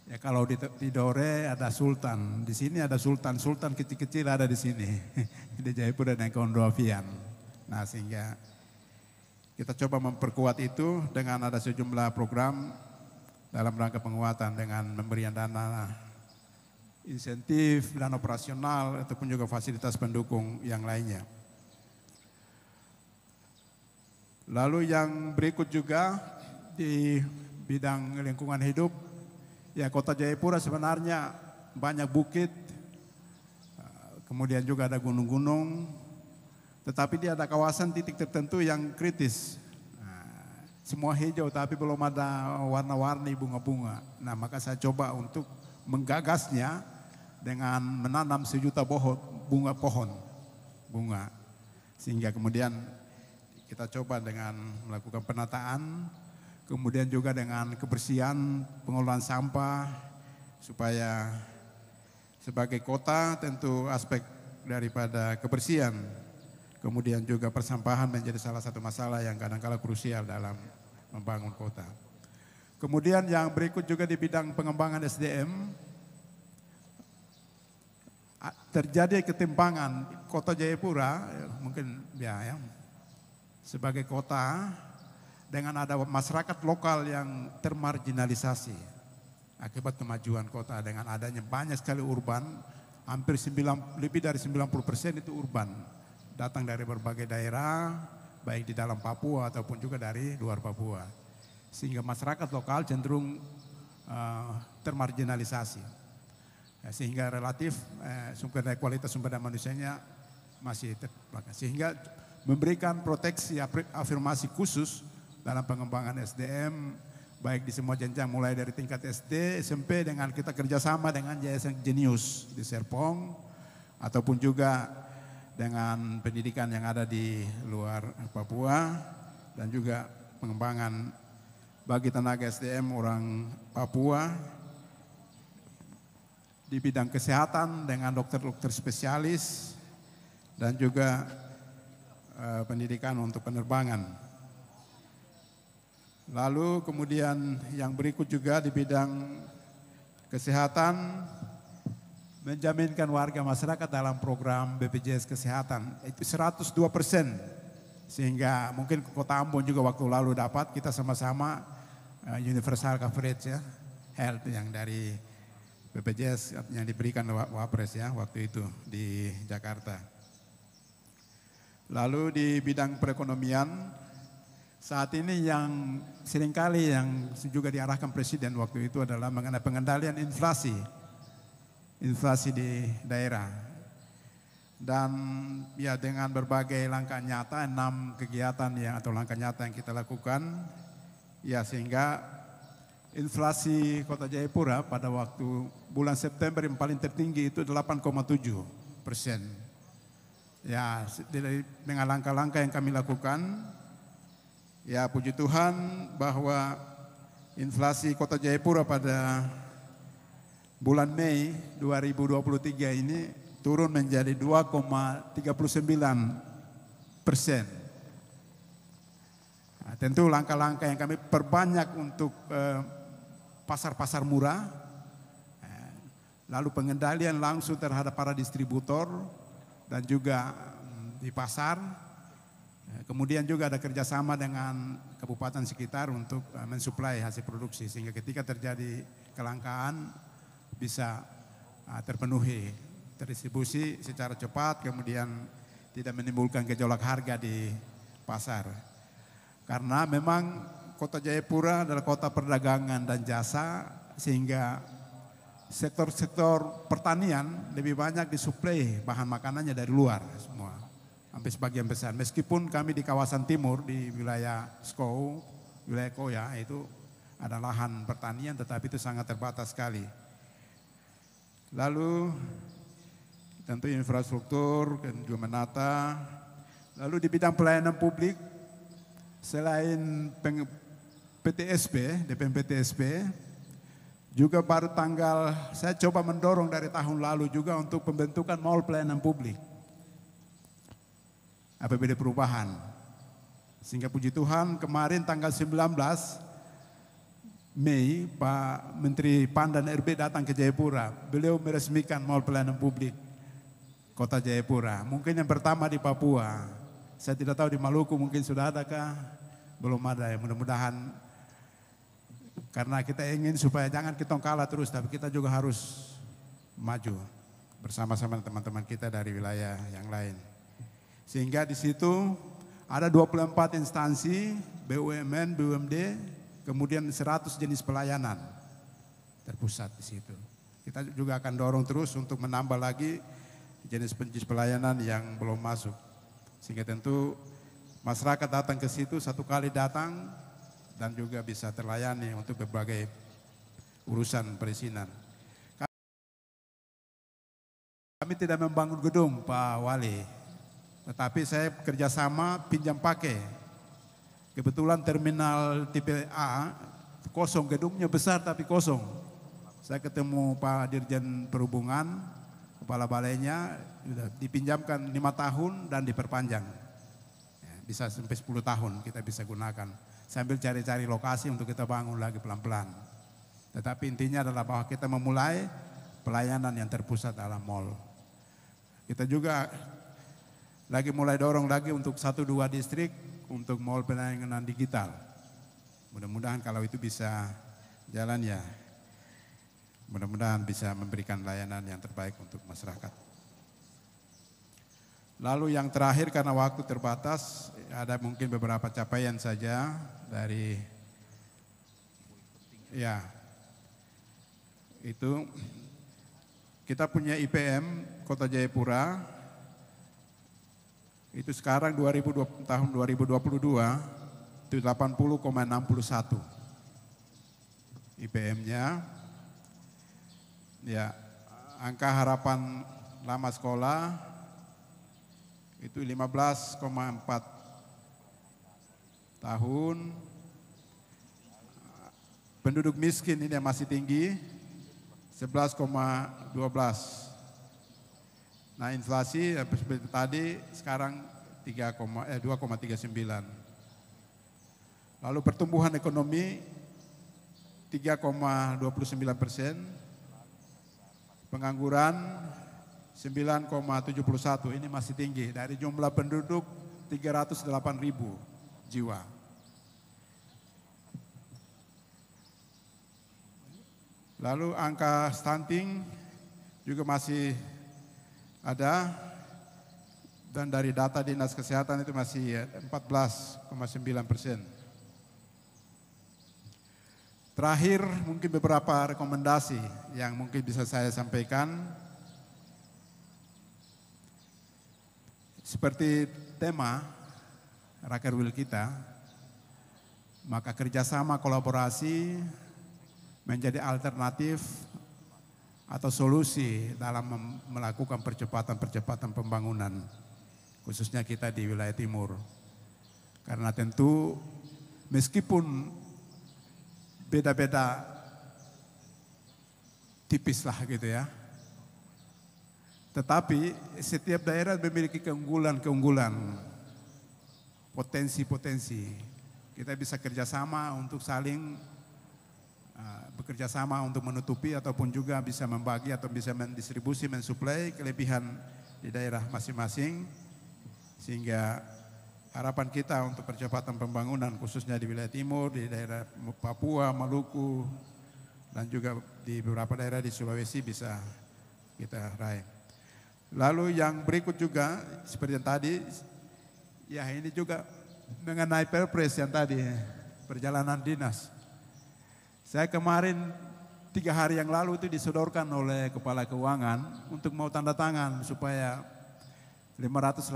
Ya, kalau di Tidore ada sultan, di sini ada sultan kecil-kecil ada di sini. Di Jayapura ada keondoafian. Nah, sehingga kita coba memperkuat itu dengan ada sejumlah program dalam rangka penguatan dengan memberikan dana insentif, dana operasional, ataupun juga fasilitas pendukung yang lainnya. Lalu yang berikut juga di bidang lingkungan hidup, ya Kota Jayapura sebenarnya banyak bukit, kemudian juga ada gunung-gunung, tetapi dia ada kawasan titik tertentu yang kritis. Semua hijau tapi belum ada warna-warni bunga-bunga. Nah, maka saya coba untuk menggagasnya dengan menanam 1 juta pohon bunga. Sehingga kemudian kita coba dengan melakukan penataan, kemudian juga dengan kebersihan, pengelolaan sampah, supaya sebagai kota tentu aspek daripada kebersihan, kemudian juga persampahan menjadi salah satu masalah yang kadang-kala krusial dalam membangun kota. Kemudian yang berikut juga di bidang pengembangan SDM, terjadi ketimpangan Kota Jayapura, mungkin ya sebagai kota dengan ada masyarakat lokal yang termarginalisasi akibat kemajuan kota dengan adanya banyak sekali urban, lebih dari 90% itu urban, datang dari berbagai daerah, baik di dalam Papua ataupun juga dari luar Papua. Sehingga masyarakat lokal cenderung termarginalisasi. Sehingga relatif kualitas sumber daya manusianya masih terbelakang. Sehingga memberikan proteksi afirmasi khusus dalam pengembangan SDM, baik di semua jenjang mulai dari tingkat SD, SMP dengan kita kerjasama dengan Yayasan Jenius di Serpong, ataupun juga dengan pendidikan yang ada di luar Papua, dan juga pengembangan bagi tenaga SDM orang Papua di bidang kesehatan dengan dokter-dokter spesialis dan juga pendidikan untuk penerbangan. Lalu kemudian yang berikut juga di bidang kesehatan, menjaminkan warga masyarakat dalam program BPJS Kesehatan itu 102%, sehingga mungkin Kota Ambon juga waktu lalu dapat kita sama-sama universal coverage ya, health yang dari BPJS yang diberikan Wapres ya waktu itu di Jakarta. Lalu di bidang perekonomian, saat ini yang seringkali yang juga diarahkan Presiden waktu itu adalah mengenai pengendalian inflasi di daerah. Dan ya dengan berbagai langkah nyata, 6 kegiatan atau langkah nyata yang kita lakukan, ya sehingga inflasi Kota Jayapura pada waktu bulan September yang paling tertinggi itu 8,7%. Ya dengan langkah-langkah yang kami lakukan, ya puji Tuhan bahwa inflasi Kota Jayapura pada bulan Mei 2023 ini turun menjadi 2,39%. Nah, tentu langkah-langkah yang kami perbanyak untuk pasar-pasar murah, lalu pengendalian langsung terhadap para distributor dan juga di pasar. Kemudian juga ada kerjasama dengan kabupaten sekitar untuk mensuplai hasil produksi sehingga ketika terjadi kelangkaan bisa terpenuhi, terdistribusi secara cepat, kemudian tidak menimbulkan gejolak harga di pasar. Karena memang Kota Jayapura adalah kota perdagangan dan jasa sehingga sektor-sektor pertanian lebih banyak disuplai bahan makanannya dari luar semua. Hampir sebagian besar, meskipun kami di kawasan timur di wilayah Skou, wilayah Koya itu ada lahan pertanian tetapi itu sangat terbatas sekali. Lalu tentu infrastruktur dan juga menata. Lalu di bidang pelayanan publik selain PTSP, DPM PTSP, juga baru saya coba mendorong dari tahun lalu juga untuk pembentukan mall pelayanan publik. APBD perubahan. Sehingga puji Tuhan kemarin tanggal 19 Mei Pak Menteri PAN dan RB datang ke Jayapura. Beliau meresmikan mall pelayanan publik Kota Jayapura. Mungkin yang pertama di Papua. Saya tidak tahu di Maluku mungkin sudah adakah? Belum ada ya, mudah-mudahan. Karena kita ingin supaya jangan kita kalah terus, tapi kita juga harus maju bersama-sama teman-teman kita dari wilayah yang lain. Sehingga di situ ada 24 instansi, BUMN, BUMD, kemudian 100 jenis pelayanan terpusat di situ. Kita juga akan dorong terus untuk menambah lagi jenis pelayanan yang belum masuk. Sehingga tentu masyarakat datang ke situ satu kali datang dan juga bisa terlayani untuk berbagai urusan perizinan. Kami tidak membangun gedung Pak Wali, tetapi saya kerjasama pinjam pakai. Kebetulan terminal tipe A kosong, gedungnya besar tapi kosong. Saya ketemu Pak Dirjen Perhubungan, kepala balainya, dipinjamkan 5 tahun dan diperpanjang. Ya, bisa sampai 10 tahun kita bisa gunakan. Sambil cari-cari lokasi untuk kita bangun lagi pelan-pelan. Tetapi intinya adalah bahwa kita memulai pelayanan yang terpusat dalam mall. Kita juga lagi mulai dorong lagi untuk 1-2 distrik untuk mall penanganan digital. Mudah-mudahan kalau itu bisa jalan ya, mudah-mudahan bisa memberikan layanan yang terbaik untuk masyarakat. Lalu yang terakhir karena waktu terbatas, ada mungkin beberapa capaian saja dari ya itu kita punya IPM Kota Jayapura itu sekarang tahun 2022 itu 80,61 IPM-nya. Ya, angka harapan lama sekolah itu 15,4 tahun. Penduduk miskin ini yang masih tinggi 11,12. Nah, inflasi seperti tadi sekarang 2,39. Lalu pertumbuhan ekonomi 3,29%. Pengangguran 9,71, ini masih tinggi dari jumlah penduduk 308.000 jiwa. Lalu angka stunting juga masih ada dan dari data Dinas Kesehatan itu masih 14,9%. Terakhir mungkin beberapa rekomendasi yang mungkin bisa saya sampaikan. Seperti tema Rakerwil kita, maka kerjasama kolaborasi menjadi alternatif atau solusi dalam melakukan percepatan pembangunan, khususnya kita di wilayah timur. Karena tentu meskipun beda-beda tipis lah gitu ya, tetapi setiap daerah memiliki keunggulan-keunggulan, potensi-potensi. Kita bisa kerjasama untuk saling bekerja sama untuk menutupi ataupun juga bisa membagi atau bisa mendistribusi, mensuplai kelebihan di daerah masing-masing. Sehingga harapan kita untuk percepatan pembangunan khususnya di wilayah timur, di daerah Papua, Maluku, dan juga di beberapa daerah di Sulawesi bisa kita raih. Lalu yang berikut juga seperti yang tadi, ya ini juga mengenai Perpres yang tadi, perjalanan dinas. Saya kemarin 3 hari yang lalu itu disodorkan oleh Kepala Keuangan untuk mau tanda tangan supaya 580.000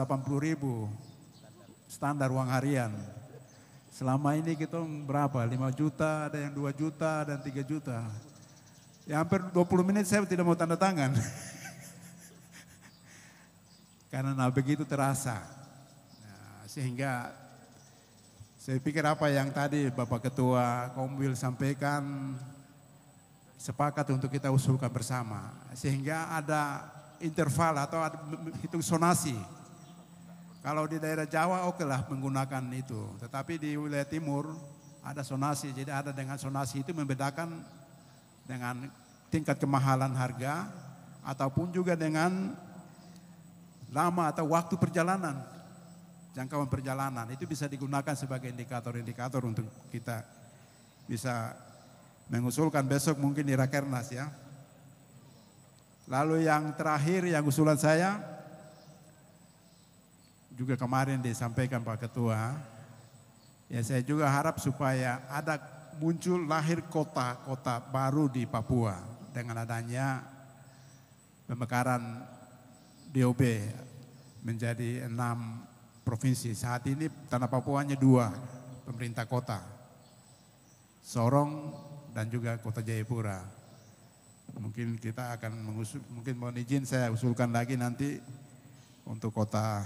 standar uang harian. Selama ini kita berapa? 5 juta, ada yang 2 juta, dan 3 juta. Ya hampir 20 menit saya tidak mau tanda tangan. Karena begitu terasa. Nah, sehingga saya pikir apa yang tadi Bapak Ketua Komwil sampaikan sepakat untuk kita usulkan bersama. Sehingga ada interval atau ada hitung sonasi. Kalau di daerah Jawa oke lah menggunakan itu. Tetapi di wilayah timur ada sonasi. Jadi ada dengan sonasi itu membedakan dengan tingkat kemahalan harga ataupun juga dengan lama atau waktu perjalanan. Jangkauan perjalanan itu bisa digunakan sebagai indikator-indikator untuk kita bisa mengusulkan besok mungkin di Rakernas ya. Lalu yang terakhir yang usulan saya juga kemarin disampaikan Pak Ketua, ya saya juga harap supaya ada muncul lahir kota-kota baru di Papua dengan adanya pemekaran DOB menjadi 6 provinsi. Saat ini tanah Papuanya 2 pemerintah kota, Sorong dan juga Kota Jayapura. Mungkin kita akan mungkin mohon izin saya usulkan lagi nanti untuk kota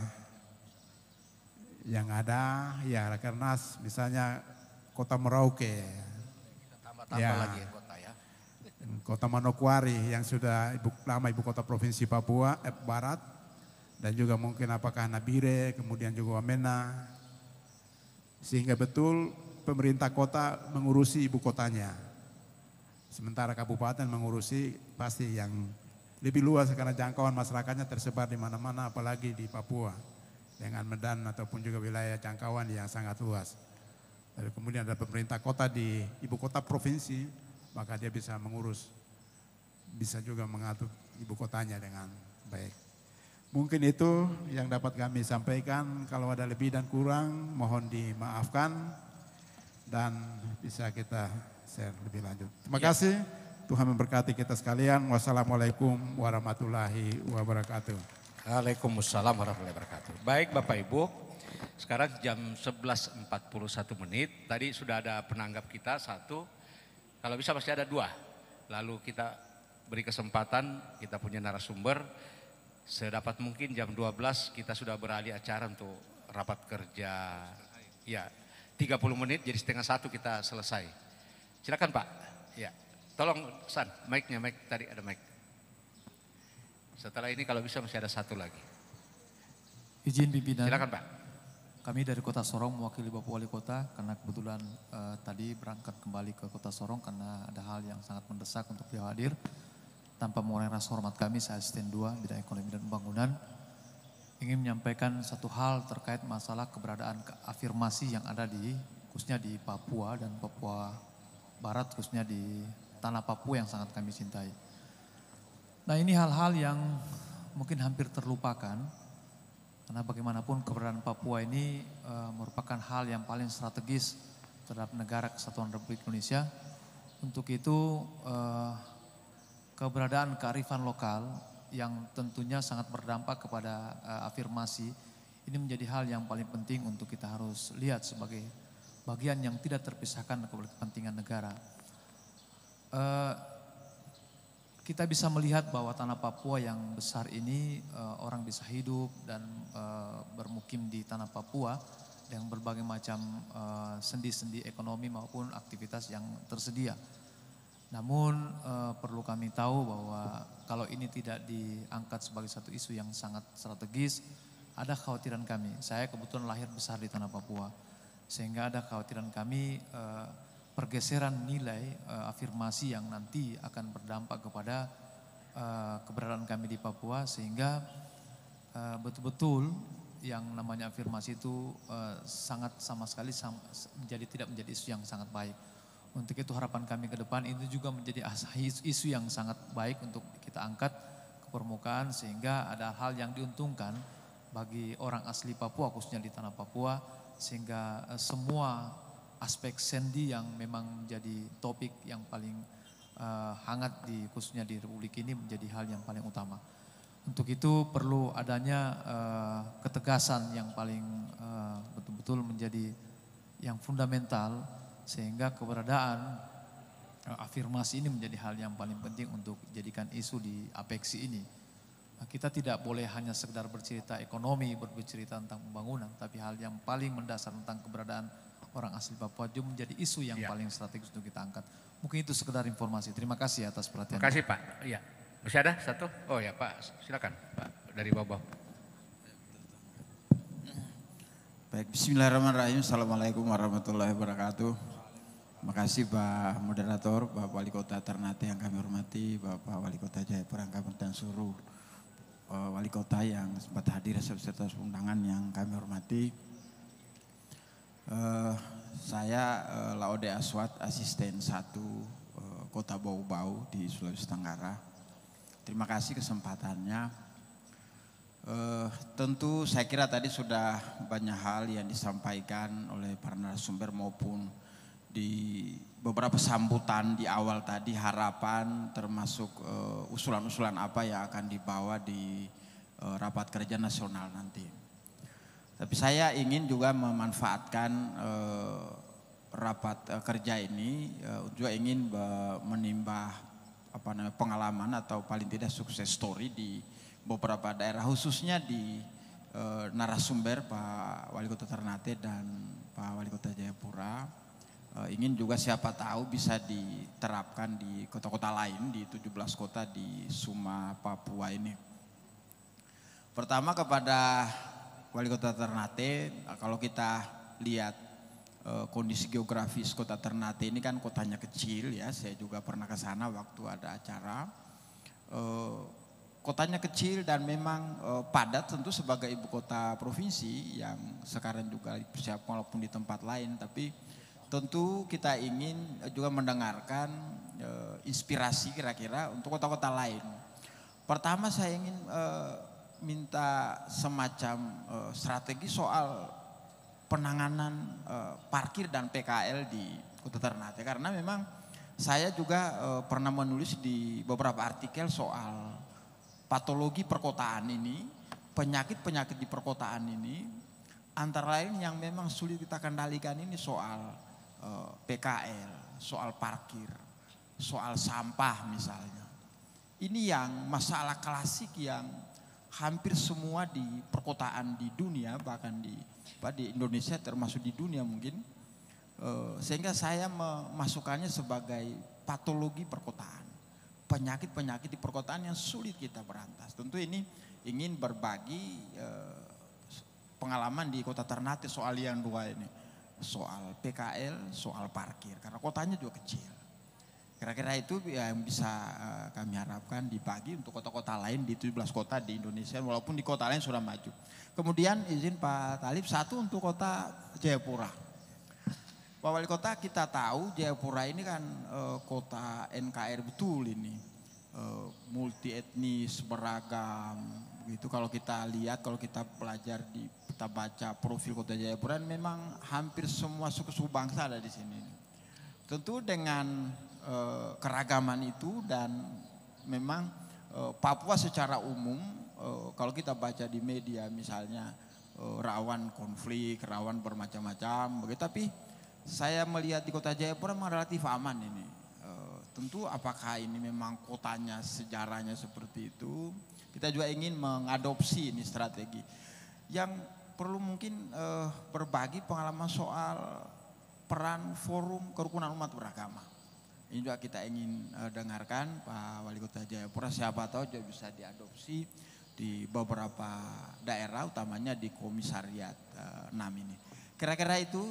yang ada ya Rakernas, misalnya Kota Merauke, Tambah-tambah ya, lagi ya kota ya. Kota Manokwari yang sudah lama ibu kota provinsi Papua Barat, dan juga mungkin apakah Nabire, kemudian juga Wamena, sehingga betul pemerintah kota mengurusi ibu kotanya, sementara kabupaten mengurusi pasti yang lebih luas karena jangkauan masyarakatnya tersebar di mana-mana, apalagi di Papua dengan Medan ataupun juga wilayah jangkauan yang sangat luas. Lalu kemudian ada pemerintah kota di ibu kota provinsi, maka dia bisa mengurus, bisa juga mengatur ibu kotanya dengan baik. Mungkin itu yang dapat kami sampaikan. Kalau ada lebih dan kurang mohon dimaafkan dan bisa kita share lebih lanjut. Terima kasih. Tuhan memberkati kita sekalian. Wassalamualaikum warahmatullahi wabarakatuh. Waalaikumsalam warahmatullahi wabarakatuh. Baik Bapak Ibu, sekarang jam 11.41. Tadi sudah ada penanggap kita satu, kalau bisa pasti ada dua. Lalu kita beri kesempatan, kita punya narasumber. Sedapat mungkin jam 12 kita sudah beralih acara untuk rapat kerja. Ya, 30 menit jadi setengah satu kita selesai. Silakan Pak. Ya, tolong San, mic-nya, mic tadi ada mic. Setelah ini kalau bisa masih ada satu lagi. Izin pimpinan. Silakan Pak. Kami dari Kota Sorong mewakili Bapak Wali Kota karena kebetulan tadi berangkat kembali ke Kota Sorong karena ada hal yang sangat mendesak untuk beliau hadir. Tanpa mengurangi rasa hormat kami, saya asisten 2 bidang ekonomi dan pembangunan ingin menyampaikan satu hal terkait masalah keberadaan afirmasi yang ada di khususnya di Papua dan Papua Barat, khususnya di tanah Papua yang sangat kami cintai. Nah, ini hal-hal yang mungkin hampir terlupakan karena bagaimanapun keberadaan Papua ini merupakan hal yang paling strategis terhadap negara kesatuan Republik Indonesia. Untuk itu keberadaan kearifan lokal yang tentunya sangat berdampak kepada afirmasi ini menjadi hal yang paling penting untuk kita harus lihat sebagai bagian yang tidak terpisahkan dari kepentingan negara. Kita bisa melihat bahwa tanah Papua yang besar ini orang bisa hidup dan bermukim di tanah Papua dengan berbagai macam sendi-sendi ekonomi maupun aktivitas yang tersedia. Namun perlu kami tahu bahwa kalau ini tidak diangkat sebagai satu isu yang sangat strategis, ada kekhawatiran kami. Saya kebetulan lahir besar di tanah Papua, sehingga ada kekhawatiran kami pergeseran nilai afirmasi yang nanti akan berdampak kepada keberadaan kami di Papua, sehingga betul-betul yang namanya afirmasi itu sangat sama sekali tidak menjadi isu yang sangat baik. Untuk itu harapan kami ke depan itu juga menjadi isu yang sangat baik untuk kita angkat ke permukaan sehingga ada hal yang diuntungkan bagi orang asli Papua khususnya di tanah Papua sehingga semua aspek sendi yang memang menjadi topik yang paling hangat khususnya di Republik ini menjadi hal yang paling utama. Untuk itu perlu adanya ketegasan yang paling betul-betul menjadi yang fundamental sehingga keberadaan afirmasi ini menjadi hal yang paling penting untuk jadikan isu di apeksi ini. Kita tidak boleh hanya sekedar bercerita ekonomi, bercerita tentang pembangunan, tapi hal yang paling mendasar tentang keberadaan orang asli Papua juga menjadi isu yang paling strategis untuk kita angkat. Mungkin itu sekedar informasi. Terima kasih atas perhatian. Terima kasih Pak. Iya. Masih ada satu? Oh ya Pak, silakan Pak dari bawah. Baik, bismillahirrahmanirrahim. Assalamualaikum warahmatullahi wabarakatuh. Terima kasih Pak Moderator, Bapak Wali Kota Ternate yang kami hormati, Bapak Wali Kota Jayapura dan seluruh Wali Kota yang sempat hadir serta undangan yang kami hormati. Saya Laude Aswad, asisten 1 Kota Bau-Bau di Sulawesi Tenggara. Terima kasih kesempatannya. Tentu saya kira tadi sudah banyak hal yang disampaikan oleh para narasumber maupun di beberapa sambutan di awal tadi, harapan termasuk usulan-usulan apa yang akan dibawa di rapat kerja nasional nanti. Tapi saya ingin juga memanfaatkan rapat kerja ini juga ingin menimba pengalaman atau paling tidak sukses story di beberapa daerah khususnya di narasumber Pak Wali Kota Ternate dan Pak Wali Kota Jayapura. Ingin juga siapa tahu bisa diterapkan di kota-kota lain, di 17 kota di Suma, Papua ini. Pertama kepada Wali Kota Ternate, kalau kita lihat kondisi geografis Kota Ternate ini kan kotanya kecil ya, saya juga pernah ke sana waktu ada acara. kotanya kecil dan memang padat, tentu sebagai ibu kota provinsi yang sekarang juga dipersiapkan walaupun di tempat lain, tapi tentu kita ingin juga mendengarkan inspirasi kira-kira untuk kota-kota lain. Pertama saya ingin minta semacam strategi soal penanganan parkir dan PKL di Kota Ternate, karena memang saya juga pernah menulis di beberapa artikel soal patologi perkotaan ini, penyakit-penyakit di perkotaan ini, antara lain yang memang sulit kita kendalikan ini soal PKL, soal parkir, soal sampah misalnya. Ini yang masalah klasik yang hampir semua di perkotaan di dunia, bahkan di Indonesia termasuk di dunia mungkin, sehingga saya memasukkannya sebagai patologi perkotaan. Penyakit-penyakit di perkotaan yang sulit kita berantas. Tentu ini ingin berbagi pengalaman di Kota Ternate soal yang dua ini. Soal PKL, soal parkir. Karena kotanya juga kecil. Kira-kira itu yang bisa kami harapkan dibagi untuk kota-kota lain di 17 kota di Indonesia. Walaupun di kota lain sudah maju. Kemudian izin Pak Talib, satu untuk kota Jayapura. Pak Wali Kota, kita tahu Jayapura ini kan kota NKR betul ini, multi etnis, beragam, begitu. Kalau kita lihat, kalau kita belajar kita baca profil kota Jayapura, memang hampir semua suku-suku bangsa ada di sini. Tentu dengan keragaman itu dan memang Papua secara umum, kalau kita baca di media misalnya rawan konflik, rawan bermacam-macam, begitu. Tapi saya melihat di kota Jayapura memang relatif aman ini. Tentu apakah ini memang kotanya sejarahnya seperti itu. Kita juga ingin mengadopsi ini strategi. Yang perlu mungkin berbagi pengalaman soal peran forum kerukunan umat beragama. Ini juga kita ingin dengarkan Pak Wali Kota Jayapura, siapa tahu juga bisa diadopsi di beberapa daerah, utamanya di Komisariat 6 ini. Kira-kira itu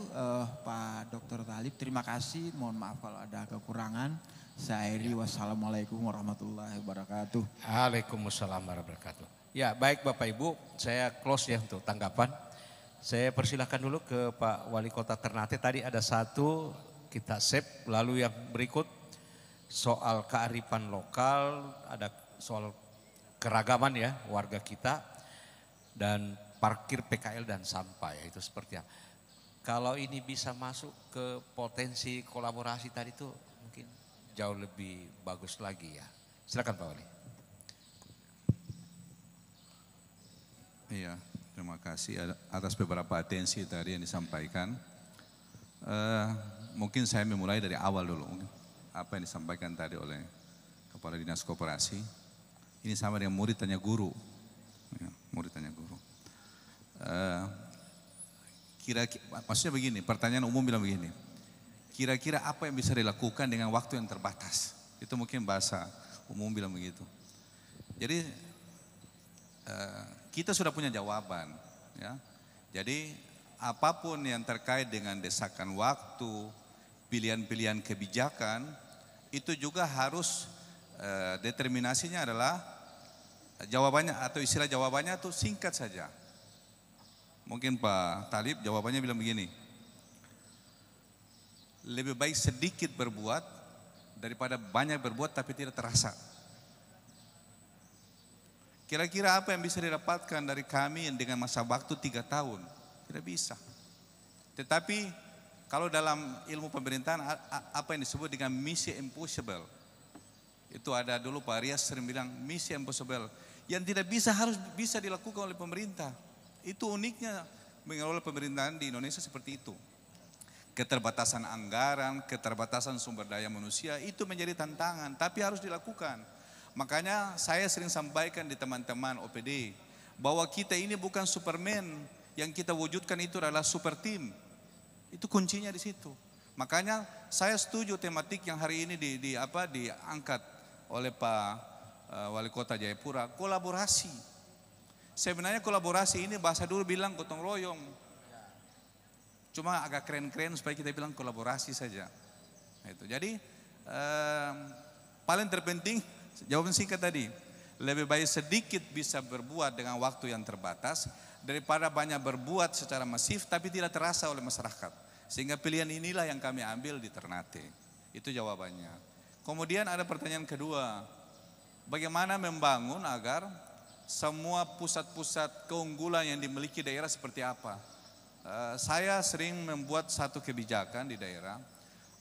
Pak Dr. Talib, terima kasih, mohon maaf kalau ada kekurangan. Saya akhiri, wassalamualaikum warahmatullahi wabarakatuh. Waalaikumsalam warahmatullahi wabarakatuh. Ya baik Bapak Ibu, saya close ya untuk tanggapan. Saya persilahkan dulu ke Pak Wali Kota Ternate. Tadi ada satu, kita save. Lalu yang berikut soal kearifan lokal, ada soal keragaman ya warga kita. Dan parkir PKL dan sampah ya, itu seperti apa. Kalau ini bisa masuk ke potensi kolaborasi tadi itu mungkin jauh lebih bagus lagi ya. Silakan Pak Wali. Iya, terima kasih atas beberapa atensi tadi yang disampaikan. Mungkin saya memulai dari awal dulu. Apa yang disampaikan tadi oleh Kepala Dinas Koperasi. Ini sama dengan murid tanya guru. Ya, murid tanya guru. Maksudnya begini, pertanyaan umum bilang begini. Kira-kira apa yang bisa dilakukan dengan waktu yang terbatas? Itu mungkin bahasa umum bilang begitu. Jadi kita sudah punya jawaban, ya. Jadi apapun yang terkait dengan desakan waktu, pilihan-pilihan kebijakan, itu juga harus determinasinya adalah jawabannya atau istilah jawabannya itu singkat saja. Mungkin Pak Talib jawabannya bilang begini. Lebih baik sedikit berbuat daripada banyak berbuat tapi tidak terasa. Kira-kira apa yang bisa didapatkan dari kami dengan masa waktu 3 tahun? Tidak bisa. Tetapi kalau dalam ilmu pemerintahan apa yang disebut dengan misi impossible. Itu ada dulu Pak Rias sering bilang misi impossible. Yang tidak bisa harus bisa dilakukan oleh pemerintah. Itu uniknya mengelola pemerintahan di Indonesia seperti itu. Keterbatasan anggaran, keterbatasan sumber daya manusia itu menjadi tantangan, tapi harus dilakukan. Makanya saya sering sampaikan di teman-teman OPD bahwa kita ini bukan Superman, yang kita wujudkan itu adalah super team. Itu kuncinya di situ. Makanya saya setuju tematik yang hari ini diangkat oleh Pak Wali Kota Jayapura, kolaborasi. Sebenarnya kolaborasi ini bahasa dulu bilang gotong royong. Cuma agak keren-keren supaya kita bilang kolaborasi saja. Itu. Jadi paling terpenting jawaban singkat tadi. Lebih baik sedikit bisa berbuat dengan waktu yang terbatas daripada banyak berbuat secara masif tapi tidak terasa oleh masyarakat. Sehingga pilihan inilah yang kami ambil di Ternate. Itu jawabannya. Kemudian ada pertanyaan kedua, bagaimana membangun agar semua pusat-pusat keunggulan yang dimiliki daerah seperti apa? Saya sering membuat satu kebijakan di daerah,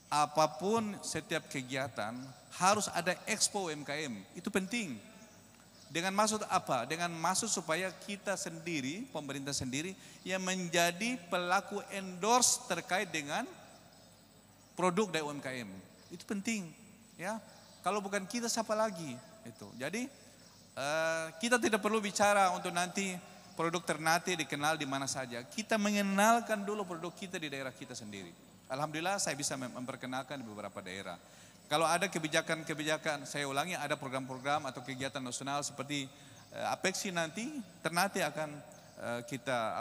apapun setiap kegiatan harus ada expo UMKM, itu penting. Dengan maksud apa? Dengan maksud supaya kita sendiri, pemerintah sendiri yang menjadi pelaku endorse terkait dengan produk dari UMKM. Itu penting, ya. Kalau bukan kita siapa lagi? Itu. Jadi kita tidak perlu bicara untuk nanti produk Ternate dikenal di mana saja. Kita mengenalkan dulu produk kita di daerah kita sendiri. Alhamdulillah saya bisa memperkenalkan di beberapa daerah. Kalau ada kebijakan-kebijakan, saya ulangi, ada program-program atau kegiatan nasional seperti Apexi nanti, Ternate akan kita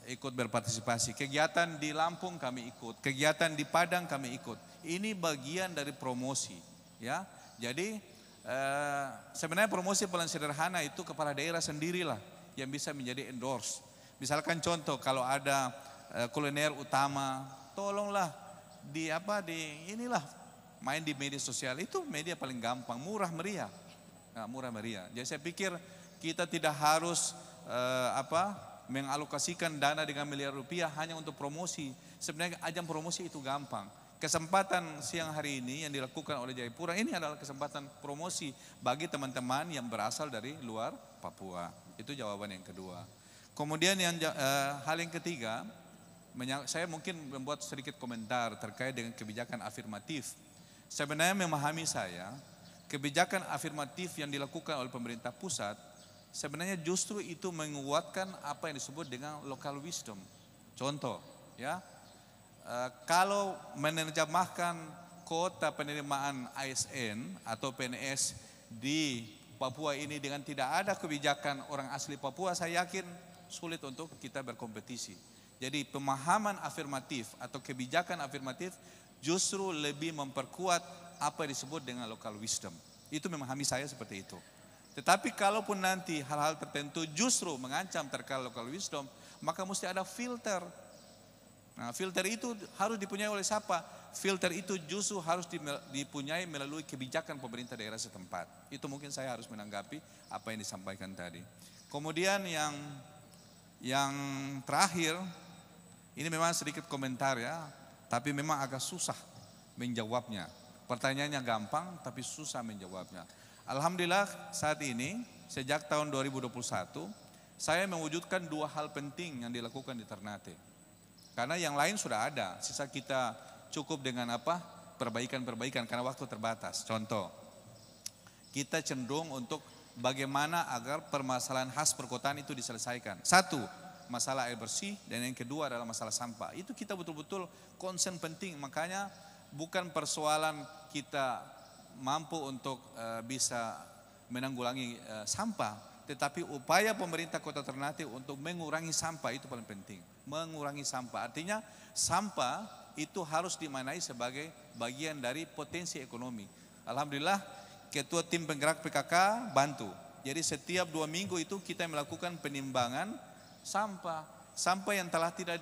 ikut berpartisipasi. Kegiatan di Lampung kami ikut, kegiatan di Padang kami ikut. Ini bagian dari promosi, ya. Jadi sebenarnya promosi paling sederhana itu kepala daerah sendirilah yang bisa menjadi endorse. Misalkan contoh, kalau ada kuliner utama, tolonglah inilah main di media sosial. Itu media paling gampang, murah meriah. Nah, murah meriah. Jadi saya pikir kita tidak harus mengalokasikan dana dengan miliar rupiah hanya untuk promosi. Sebenarnya ajang promosi itu gampang. Kesempatan siang hari ini yang dilakukan oleh Jayapura ini adalah kesempatan promosi bagi teman-teman yang berasal dari luar Papua. Itu jawaban yang kedua. Kemudian hal yang ketiga, saya mungkin membuat sedikit komentar terkait dengan kebijakan afirmatif. Sebenarnya memahami saya, kebijakan afirmatif yang dilakukan oleh pemerintah pusat sebenarnya justru itu menguatkan apa yang disebut dengan local wisdom. Contoh, ya, kalau menerjemahkan kuota penerimaan ASN atau PNS di Papua ini dengan tidak ada kebijakan orang asli Papua, saya yakin sulit untuk kita berkompetisi. Jadi pemahaman afirmatif atau kebijakan afirmatif justru lebih memperkuat apa yang disebut dengan local wisdom. Itu memahami saya seperti itu. Tetapi kalaupun nanti hal-hal tertentu justru mengancam terkait local wisdom, maka mesti ada filter. Nah, filter itu harus dipunyai oleh siapa? Filter itu justru harus dipunyai melalui kebijakan pemerintah daerah setempat. Itu mungkin saya harus menanggapi apa yang disampaikan tadi. Kemudian yang terakhir, ini memang sedikit komentar ya, tapi memang agak susah menjawabnya. Pertanyaannya gampang tapi susah menjawabnya. Alhamdulillah saat ini sejak tahun 2021 saya mewujudkan dua hal penting yang dilakukan di Ternate. Karena yang lain sudah ada, sisa kita cukup dengan perbaikan-perbaikan karena waktu terbatas. Contoh, kita cenderung untuk bagaimana agar permasalahan khas perkotaan itu diselesaikan. Satu, masalah air bersih, dan yang kedua adalah masalah sampah. Itu kita betul-betul concern penting, makanya bukan persoalan kita mampu untuk bisa menanggulangi sampah, tetapi upaya pemerintah Kota Ternate untuk mengurangi sampah itu paling penting. Mengurangi sampah, artinya sampah itu harus dimaknai sebagai bagian dari potensi ekonomi. Alhamdulillah Ketua Tim Penggerak PKK bantu. Jadi setiap 2 minggu itu kita melakukan penimbangan sampah yang telah tidak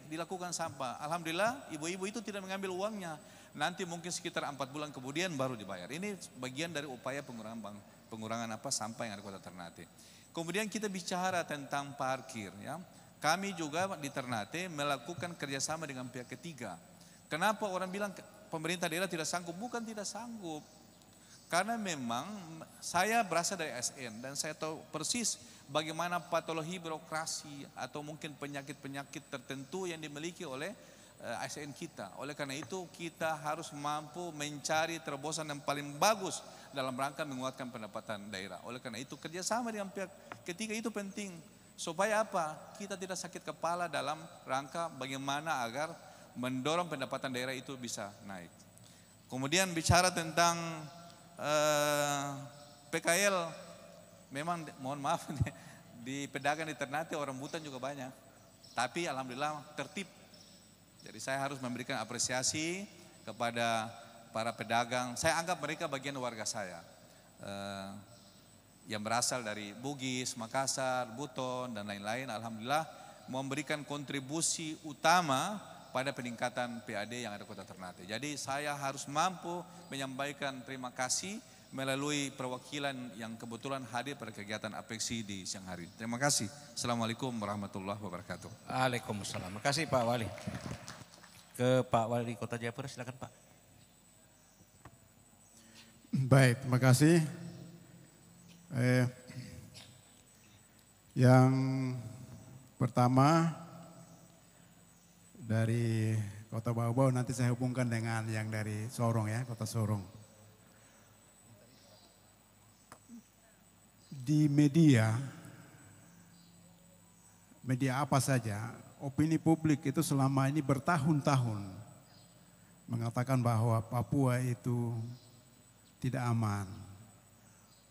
dilakukan sampah. Alhamdulillah ibu-ibu itu tidak mengambil uangnya. Nanti mungkin sekitar 4 bulan kemudian baru dibayar. Ini bagian dari upaya pengurangan sampah yang ada di Kota Ternate. Kemudian kita bicara tentang parkir, ya. Kami juga di Ternate melakukan kerjasama dengan pihak ketiga. Kenapa orang bilang pemerintah daerah tidak sanggup? Bukan tidak sanggup. Karena memang saya berasal dari ASN dan saya tahu persis bagaimana patologi birokrasi atau mungkin penyakit-penyakit tertentu yang dimiliki oleh ASN kita. Oleh karena itu kita harus mampu mencari terobosan yang paling bagus dalam rangka menguatkan pendapatan daerah. Oleh karena itu kerjasama dengan pihak ketiga itu penting. Supaya apa? Kita tidak sakit kepala dalam rangka bagaimana agar mendorong pendapatan daerah itu bisa naik. Kemudian bicara tentang PKL, memang mohon maaf di pedagang di Ternate orang rambutan juga banyak. Tapi alhamdulillah tertib. Jadi saya harus memberikan apresiasi kepada para pedagang. Saya anggap mereka bagian warga saya. yang berasal dari Bugis, Makassar, Buton dan lain-lain, alhamdulillah memberikan kontribusi utama pada peningkatan PAD yang ada Kota Ternate. Jadi saya harus mampu menyampaikan terima kasih melalui perwakilan yang kebetulan hadir pada kegiatan APEXI di siang hari. Terima kasih. Assalamualaikum warahmatullahi wabarakatuh. Waalaikumsalam. Terima kasih Pak Wali. Ke Pak Wali Kota Jayapura, silakan Pak. Baik, terima kasih. Yang pertama dari Kota Bau-Bau, nanti saya hubungkan dengan yang dari Sorong ya, Kota Sorong. Di media apa saja, opini publik itu selama ini bertahun-tahun mengatakan bahwa Papua itu tidak aman,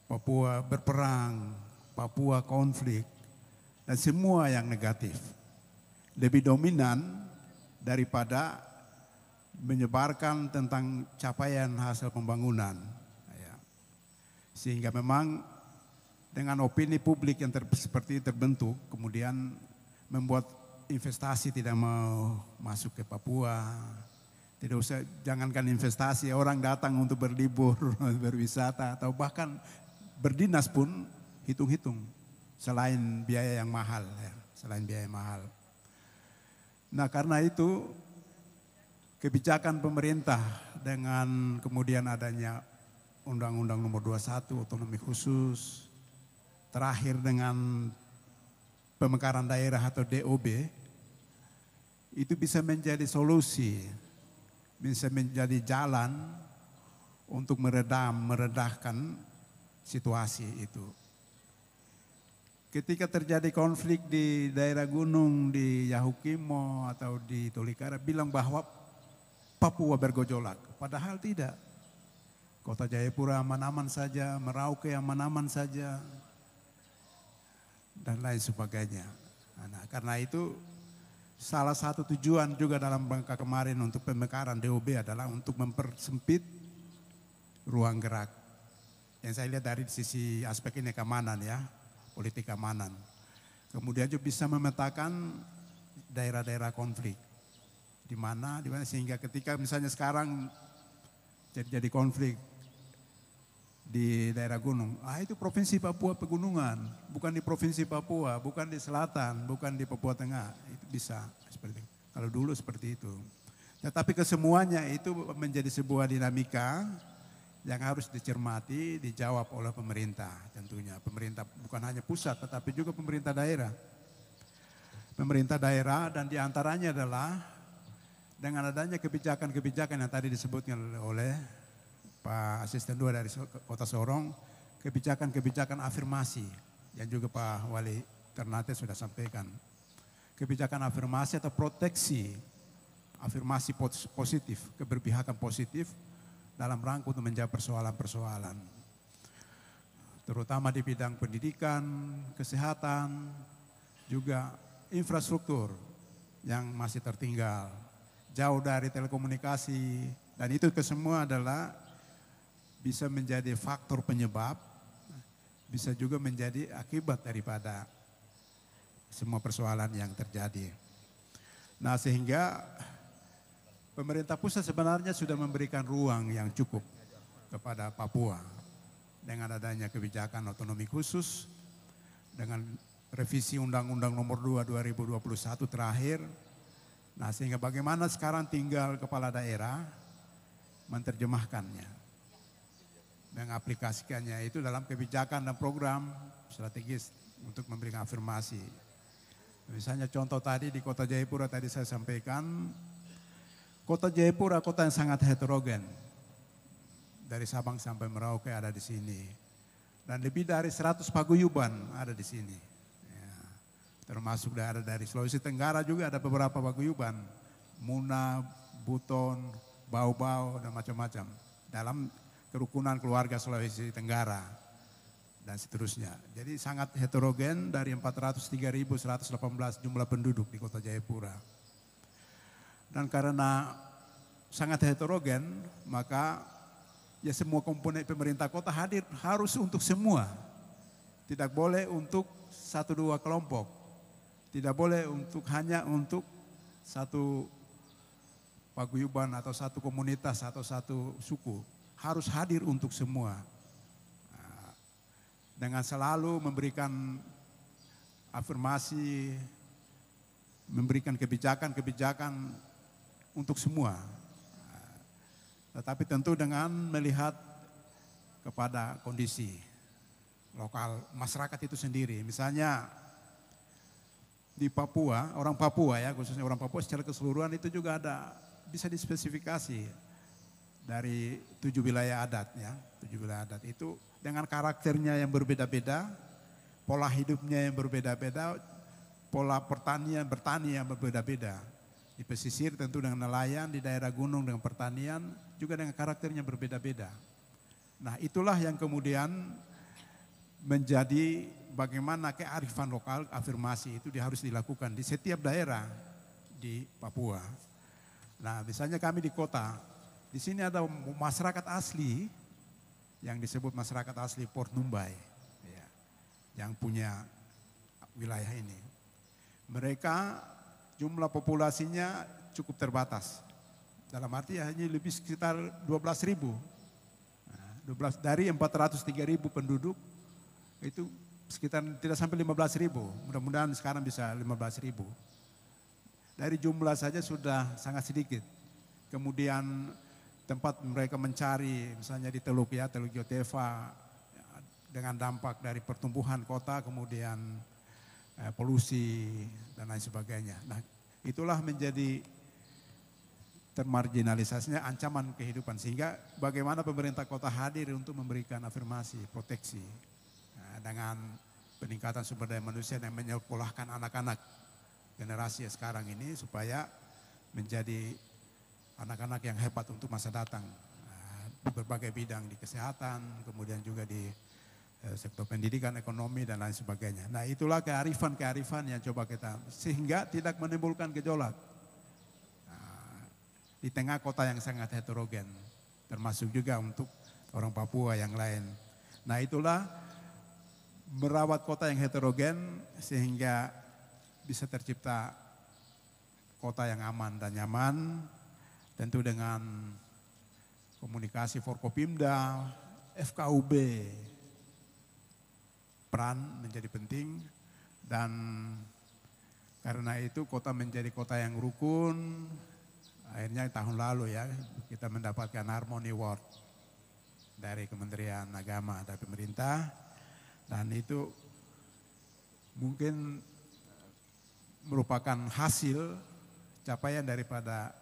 Papua berperang, Papua konflik, dan semua yang negatif. Lebih dominan daripada menyebarkan tentang capaian hasil pembangunan. Sehingga memang dengan opini publik yang seperti terbentuk, kemudian membuat investasi tidak mau masuk ke Papua. Tidak usah, jangankan investasi, orang datang untuk berlibur, berwisata, atau bahkan berdinas pun hitung-hitung. Selain biaya yang mahal, ya, selain biaya mahal. Nah karena itu kebijakan pemerintah dengan kemudian adanya Undang-Undang Nomor 21 otonomi khusus, terakhir dengan pemekaran daerah atau DOB, itu bisa menjadi solusi, bisa menjadi jalan untuk meredahkan situasi itu. Ketika terjadi konflik di daerah gunung, di Yahukimo atau di Tolikara, bilang bahwa Papua bergejolak, padahal tidak. Kota Jayapura aman-aman saja, Merauke aman-aman saja, dan lain sebagainya. Nah, karena itu salah satu tujuan juga dalam rangka kemarin untuk pemekaran DOB adalah untuk mempersempit ruang gerak. Yang saya lihat dari sisi aspek ini keamanan ya, politik keamanan. Kemudian juga bisa memetakan daerah-daerah konflik. Di mana sehingga ketika misalnya sekarang jadi konflik di daerah gunung, itu provinsi Papua pegunungan, bukan di provinsi Papua, bukan di selatan, bukan di Papua Tengah, itu bisa seperti itu. Kalau dulu seperti itu. Tetapi kesemuanya itu menjadi sebuah dinamika yang harus dicermati, dijawab oleh pemerintah tentunya. Pemerintah bukan hanya pusat, tetapi juga pemerintah daerah. Pemerintah daerah dan diantaranya adalah dengan adanya kebijakan-kebijakan yang tadi disebutkan oleh Pak Asisten 2 dari Kota Sorong, kebijakan-kebijakan afirmasi yang juga Pak Wali Ternate sudah sampaikan. Kebijakan afirmasi atau proteksi, afirmasi positif, keberpihakan positif dalam rangka untuk menjawab persoalan-persoalan. Terutama di bidang pendidikan, kesehatan, juga infrastruktur yang masih tertinggal, jauh dari telekomunikasi, dan itu kesemua adalah bisa menjadi faktor penyebab, bisa juga menjadi akibat daripada semua persoalan yang terjadi. Nah sehingga pemerintah pusat sebenarnya sudah memberikan ruang yang cukup kepada Papua dengan adanya kebijakan otonomi khusus, dengan revisi Undang-Undang Nomor 2 2021 terakhir. Nah sehingga bagaimana sekarang tinggal kepala daerah menerjemahkannya, mengaplikasikannya itu dalam kebijakan dan program strategis untuk memberikan afirmasi. Misalnya contoh tadi di Kota Jayapura tadi saya sampaikan, Kota Jayapura kota yang sangat heterogen. Dari Sabang sampai Merauke ada di sini. Dan lebih dari 100 paguyuban ada di sini. Ya, termasuk daerah dari Sulawesi Tenggara juga ada beberapa paguyuban. Muna, Buton, Bau-Bau dan macam-macam. Dalam kerukunan keluarga Sulawesi Tenggara dan seterusnya. Jadi sangat heterogen dari 403.118 jumlah penduduk di Kota Jayapura. Dan karena sangat heterogen, maka ya semua komponen pemerintah kota hadir harus untuk semua. Tidak boleh untuk satu dua kelompok. Tidak boleh hanya untuk satu paguyuban atau satu komunitas atau satu suku. Harus hadir untuk semua. Dengan selalu memberikan afirmasi, memberikan kebijakan-kebijakan untuk semua. Tetapi tentu dengan melihat kepada kondisi lokal masyarakat itu sendiri. Misalnya di Papua, orang Papua ya, khususnya orang Papua secara keseluruhan itu juga ada, bisa dispesifikasi dari 7 wilayah adat ya. 7 wilayah adat itu dengan karakternya yang berbeda-beda, pola hidupnya yang berbeda-beda, pola bertani yang berbeda-beda. Di pesisir tentu dengan nelayan, di daerah gunung dengan pertanian juga dengan karakternya berbeda-beda. Nah itulah yang kemudian menjadi bagaimana kearifan lokal, afirmasi itu harus dilakukan di setiap daerah di Papua. Nah misalnya kami di kota, di sini ada masyarakat asli yang disebut masyarakat asli Port Numbai ya, yang punya wilayah ini. Mereka jumlah populasinya cukup terbatas. Dalam arti hanya lebih sekitar 12.000. Nah, dari 403.000 penduduk itu sekitar tidak sampai 15.000. Mudah-mudahan sekarang bisa 15.000. Dari jumlah saja sudah sangat sedikit. Kemudian tempat mereka mencari misalnya di Teluk Joteva dengan dampak dari pertumbuhan kota, kemudian polusi dan lain sebagainya. Nah itulah menjadi termarginalisasinya ancaman kehidupan, sehingga bagaimana pemerintah kota hadir untuk memberikan afirmasi, proteksi dengan peningkatan sumber daya manusia dan menyekolahkan anak-anak generasi sekarang ini supaya menjadi anak-anak yang hebat untuk masa datang di berbagai bidang, di kesehatan, kemudian juga di sektor pendidikan, ekonomi dan lain sebagainya. Nah itulah kearifan-kearifan yang coba kita, sehingga tidak menimbulkan gejolak di tengah kota yang sangat heterogen, termasuk juga untuk orang Papua yang lain. Nah itulah merawat kota yang heterogen sehingga bisa tercipta kota yang aman dan nyaman, tentu dengan komunikasi Forkopimda, FKUB, peran menjadi penting, dan karena itu kota menjadi kota yang rukun. Akhirnya tahun lalu ya kita mendapatkan Harmony Award dari Kementerian Agama dan pemerintah, dan itu mungkin merupakan hasil capaian daripada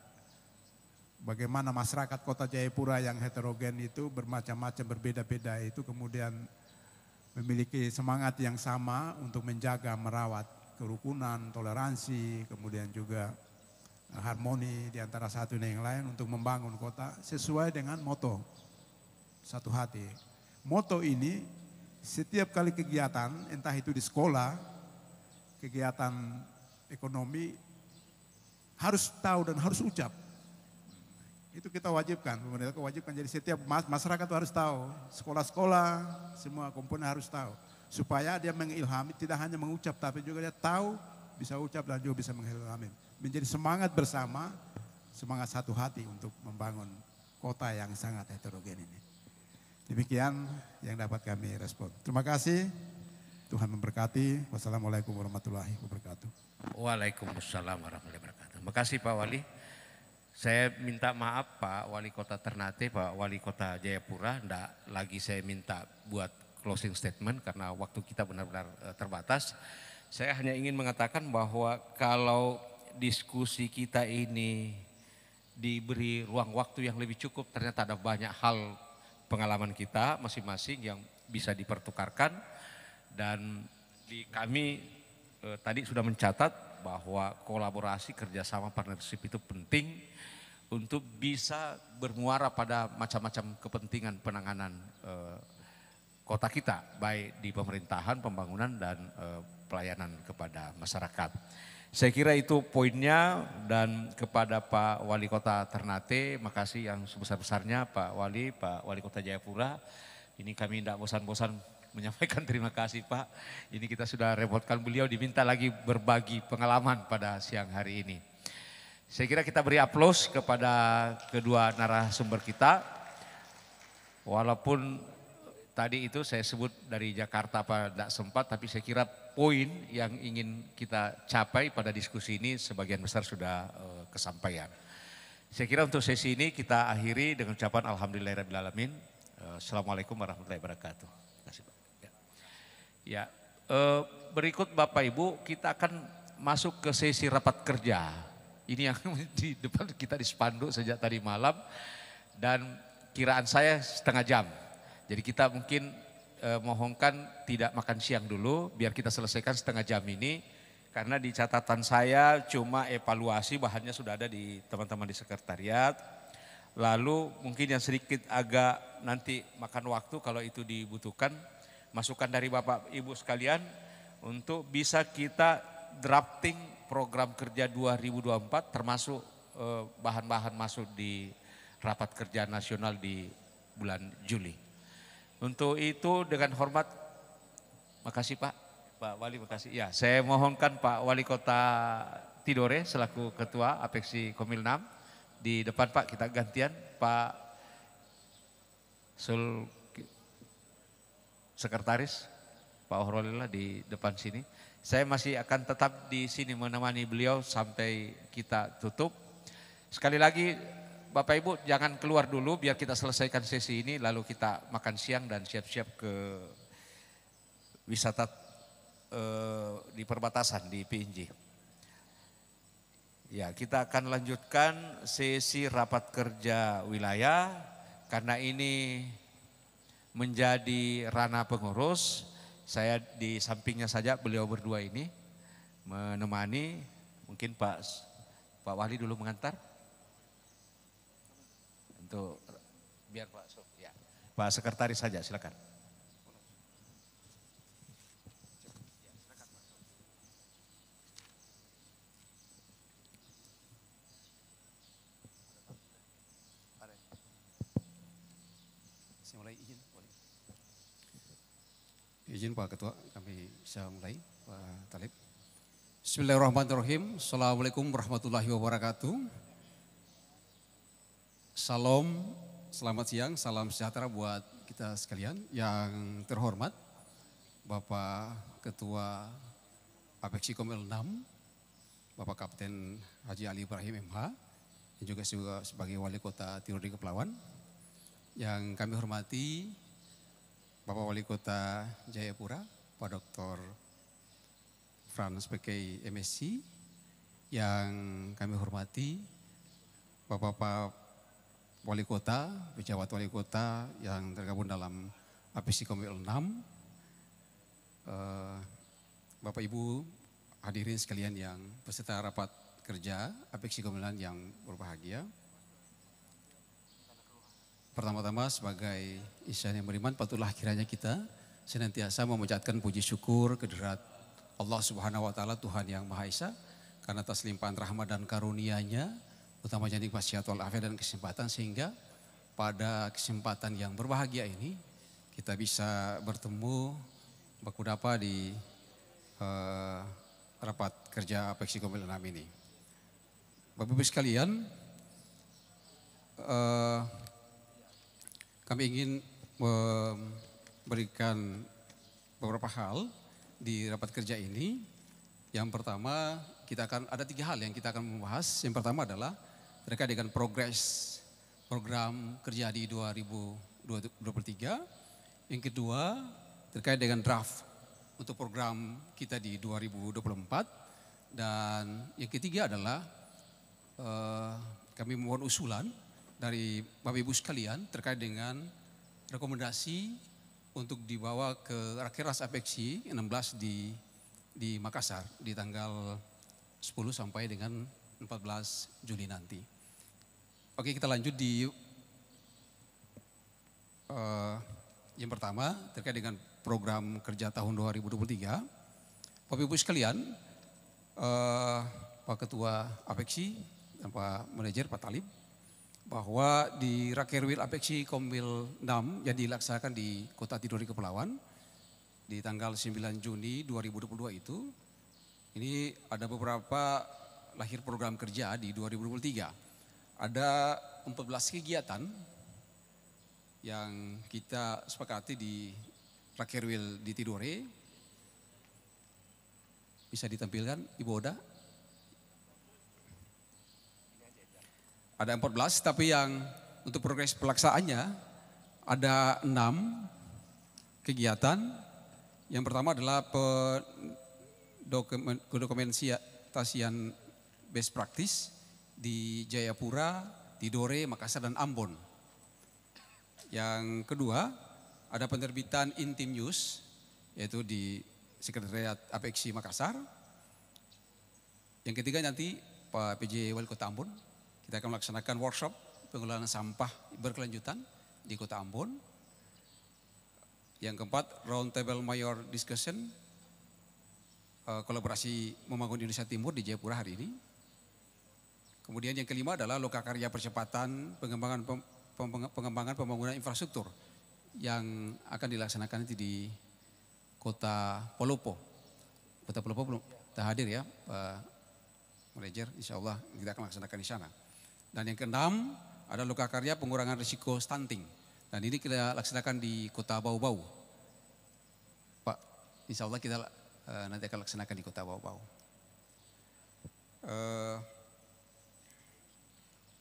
bagaimana masyarakat kota Jayapura yang heterogen itu bermacam-macam, berbeda-beda itu kemudian memiliki semangat yang sama untuk menjaga, merawat kerukunan, toleransi, kemudian juga harmoni di antara satu dan yang lain untuk membangun kota sesuai dengan moto satu hati. Moto ini setiap kali kegiatan, entah itu di sekolah, kegiatan ekonomi, harus tahu dan harus ucap. Itu kita wajibkan, pemerintah wajibkan. Jadi setiap masyarakat itu harus tahu, sekolah-sekolah, semua komponen harus tahu. Supaya dia mengilhami, tidak hanya mengucap, tapi juga dia tahu, bisa ucap dan juga bisa mengilhami. Menjadi semangat bersama, semangat satu hati untuk membangun kota yang sangat heterogen ini. Demikian yang dapat kami respon. Terima kasih, Tuhan memberkati. Wassalamualaikum warahmatullahi wabarakatuh. Waalaikumsalam warahmatullahi wabarakatuh. Terima kasih Pak Wali. Saya minta maaf Pak Wali Kota Ternate, Pak Wali Kota Jayapura. Enggak lagi saya minta buat closing statement karena waktu kita benar-benar terbatas. Saya hanya ingin mengatakan bahwa kalau diskusi kita ini diberi ruang waktu yang lebih cukup, ternyata ada banyak hal pengalaman kita masing-masing yang bisa dipertukarkan. Dan kami tadi sudah mencatat bahwa kolaborasi, kerjasama, partnership itu penting untuk bisa bermuara pada macam-macam kepentingan penanganan kota kita, baik di pemerintahan, pembangunan, dan pelayanan kepada masyarakat. Saya kira itu poinnya, dan kepada Pak Wali Kota Ternate, makasih yang sebesar-besarnya Pak Wali Kota Jayapura. Ini kami tidak bosan-bosan menyampaikan terima kasih Pak. Ini kita sudah repotkan beliau, diminta lagi berbagi pengalaman pada siang hari ini. Saya kira kita beri aplaus kepada kedua narasumber kita. Walaupun tadi itu saya sebut dari Jakarta Pak tidak sempat, tapi saya kira poin yang ingin kita capai pada diskusi ini sebagian besar sudah kesampaian. Saya kira untuk sesi ini kita akhiri dengan ucapan Alhamdulillahirrahmanirrahim. Assalamualaikum warahmatullahi wabarakatuh. Terima kasih Pak. Ya, berikut Bapak Ibu kita akan masuk ke sesi rapat kerja. Ini yang di depan kita di spanduk sejak tadi malam dan kiraan saya setengah jam. Jadi kita mungkin mohonkan tidak makan siang dulu biar kita selesaikan setengah jam ini. Karena di catatan saya cuma evaluasi bahannya sudah ada di teman-teman di sekretariat. Lalu mungkin yang sedikit agak nanti makan waktu kalau itu dibutuhkan. Masukan dari Bapak Ibu sekalian untuk bisa kita drafting program kerja 2024 termasuk bahan-bahan masuk di rapat kerja nasional di bulan Juli. Untuk itu dengan hormat, makasih Pak Wali, makasih. Ya, saya mohonkan Pak Wali Kota Tidore selaku Ketua Apeksi Komil 6 di depan Pak, kita gantian Pak Sekretaris Pak Horolillah di depan sini. Saya masih akan tetap di sini menemani beliau sampai kita tutup. Sekali lagi Bapak Ibu jangan keluar dulu biar kita selesaikan sesi ini lalu kita makan siang dan siap-siap ke wisata di perbatasan di PNJ. Ya, kita akan lanjutkan sesi rapat kerja wilayah karena ini menjadi ranah pengurus. Saya di sampingnya saja beliau berdua ini menemani. Mungkin Pak Wali dulu mengantar. Untuk biar Pak Sekretaris saja silakan. Izin Pak Ketua, kami bisa mulai, Pak Talib. Bismillahirrahmanirrahim. Assalamualaikum warahmatullahi wabarakatuh. Salam, selamat siang, salam sejahtera buat kita sekalian. Yang terhormat, Bapak Ketua Apeksi Komil 6, Bapak Kapten Haji Ali Ibrahim MH, dan juga sebagai Wali Kota Tidore Kepulauan. Yang kami hormati, Bapak Wali Kota Jayapura, Pak Dr. Frans PK MSc, yang kami hormati Bapak Wali Kota, pejabat Wali Kota yang tergabung dalam Apeksi Komil 6, Bapak Ibu hadirin sekalian yang peserta rapat kerja Apeksi Komil 6 yang berbahagia. Pertama-tama sebagai insan yang beriman, patutlah kiranya kita senantiasa memanjatkan puji syukur kehadirat Allah Subhanahu wa taala, Tuhan yang Maha Esa, karena atas limpahan rahmat dan karunia-Nya, utamanya nikmat sehat walafiat dan kesempatan, sehingga pada kesempatan yang berbahagia ini kita bisa bertemu baku dapa di rapat kerja Apeksi Komil 6 ini. Bapak Ibu sekalian, kami ingin memberikan beberapa hal di rapat kerja ini. Yang pertama, kita akan ada 3 hal yang kita akan membahas. Yang pertama adalah terkait dengan progres program kerja di 2023. Yang kedua, terkait dengan draft untuk program kita di 2024. Dan yang ketiga adalah kami mohon usulan dari Bapak Ibu sekalian terkait dengan rekomendasi untuk dibawa ke Rakernas Apeksi 16 di Makassar di tanggal 10 sampai dengan 14 Juli nanti. Oke, kita lanjut di yang pertama terkait dengan program kerja tahun 2023. Bapak Ibu sekalian, Pak Ketua Apeksi dan Pak Manajer Pak Talib, bahwa di Rakerwil Apeksi Komil 6 yang dilaksanakan di Kota Tidore Kepulauan di tanggal 9 Juni 2022 itu, ini ada beberapa lahir program kerja di 2023. Ada 14 kegiatan yang kita sepakati di Rakerwil di Tidore. Bisa ditampilkan Ibu Oda? Ada 14, tapi yang untuk progres pelaksanaannya ada 6 kegiatan. Yang pertama adalah pendokumentasian best practice di Jayapura, Tidore, Makassar, dan Ambon. Yang kedua, ada penerbitan Intim News, yaitu di Sekretariat APEXI Makassar. Yang ketiga nanti Pak PJ Wali Kota Ambon, kita akan melaksanakan workshop pengelolaan sampah berkelanjutan di Kota Ambon. Yang keempat, Roundtable Mayor Discussion, kolaborasi membangun Indonesia Timur di Jayapura hari ini. Kemudian yang kelima adalah lokakarya percepatan pengembangan pembangunan infrastruktur yang akan dilaksanakan nanti di Kota Palopo. Kota Palopo belum hadir ya Pak Manajer, insya Allah kita akan laksanakan di sana. Dan yang keenam ada lokakarya pengurangan risiko stunting. Dan ini kita laksanakan di Kota Bau-Bau. Pak, insya Allah kita nanti akan laksanakan di Kota Bau-Bau.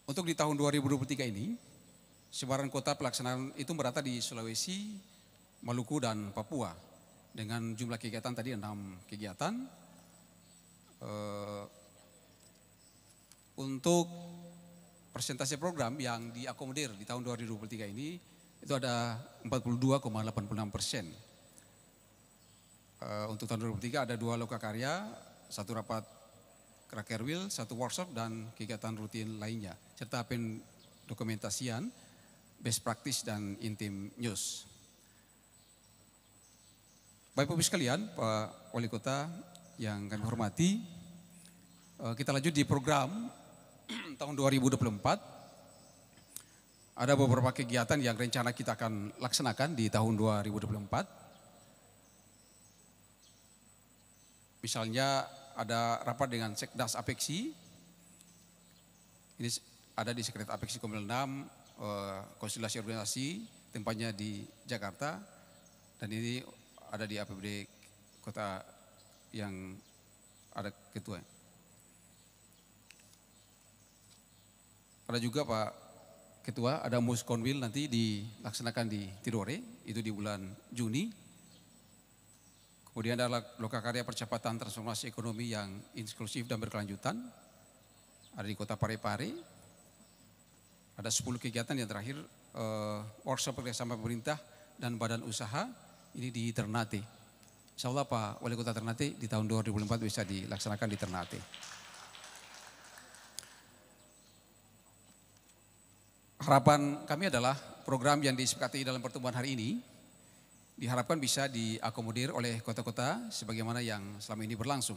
Untuk di tahun 2023 ini, sebaran kota pelaksanaan itu merata di Sulawesi, Maluku, dan Papua. Dengan jumlah kegiatan tadi 6 kegiatan. Untuk persentase program yang diakomodir di tahun 2023 ini, itu ada 42,86%. Untuk tahun 2023 ada 2 lokakarya, 1 rapat Rakerwil, 1 workshop, dan kegiatan rutin lainnya. Serta pendokumentasian, best practice, dan Intim News. Bapak Ibu sekalian, Pak Wali Kota yang kami hormati, kita lanjut di program tahun 2024. Ada beberapa kegiatan yang rencana kita akan laksanakan di tahun 2024. Misalnya ada rapat dengan Sekdas APEXI. Ini ada di Sekretariat APEXI Komel 6, konsultasi organisasi, tempatnya di Jakarta. Dan ini ada di APBD Kota yang ada ketua. Ada juga Pak Ketua, ada Muskonwil nanti dilaksanakan di Tidore, itu di bulan Juni. Kemudian ada lokakarya percepatan transformasi ekonomi yang inklusif dan berkelanjutan, ada di Kota Parepare. Ada 10 kegiatan yang terakhir, workshop kerjasama pemerintah dan badan usaha, ini di Ternate. Insya Allah Pak Wali Kota Ternate di tahun 2024 bisa dilaksanakan di Ternate. Harapan kami adalah program yang disepakati dalam pertemuan hari ini diharapkan bisa diakomodir oleh kota-kota sebagaimana yang selama ini berlangsung.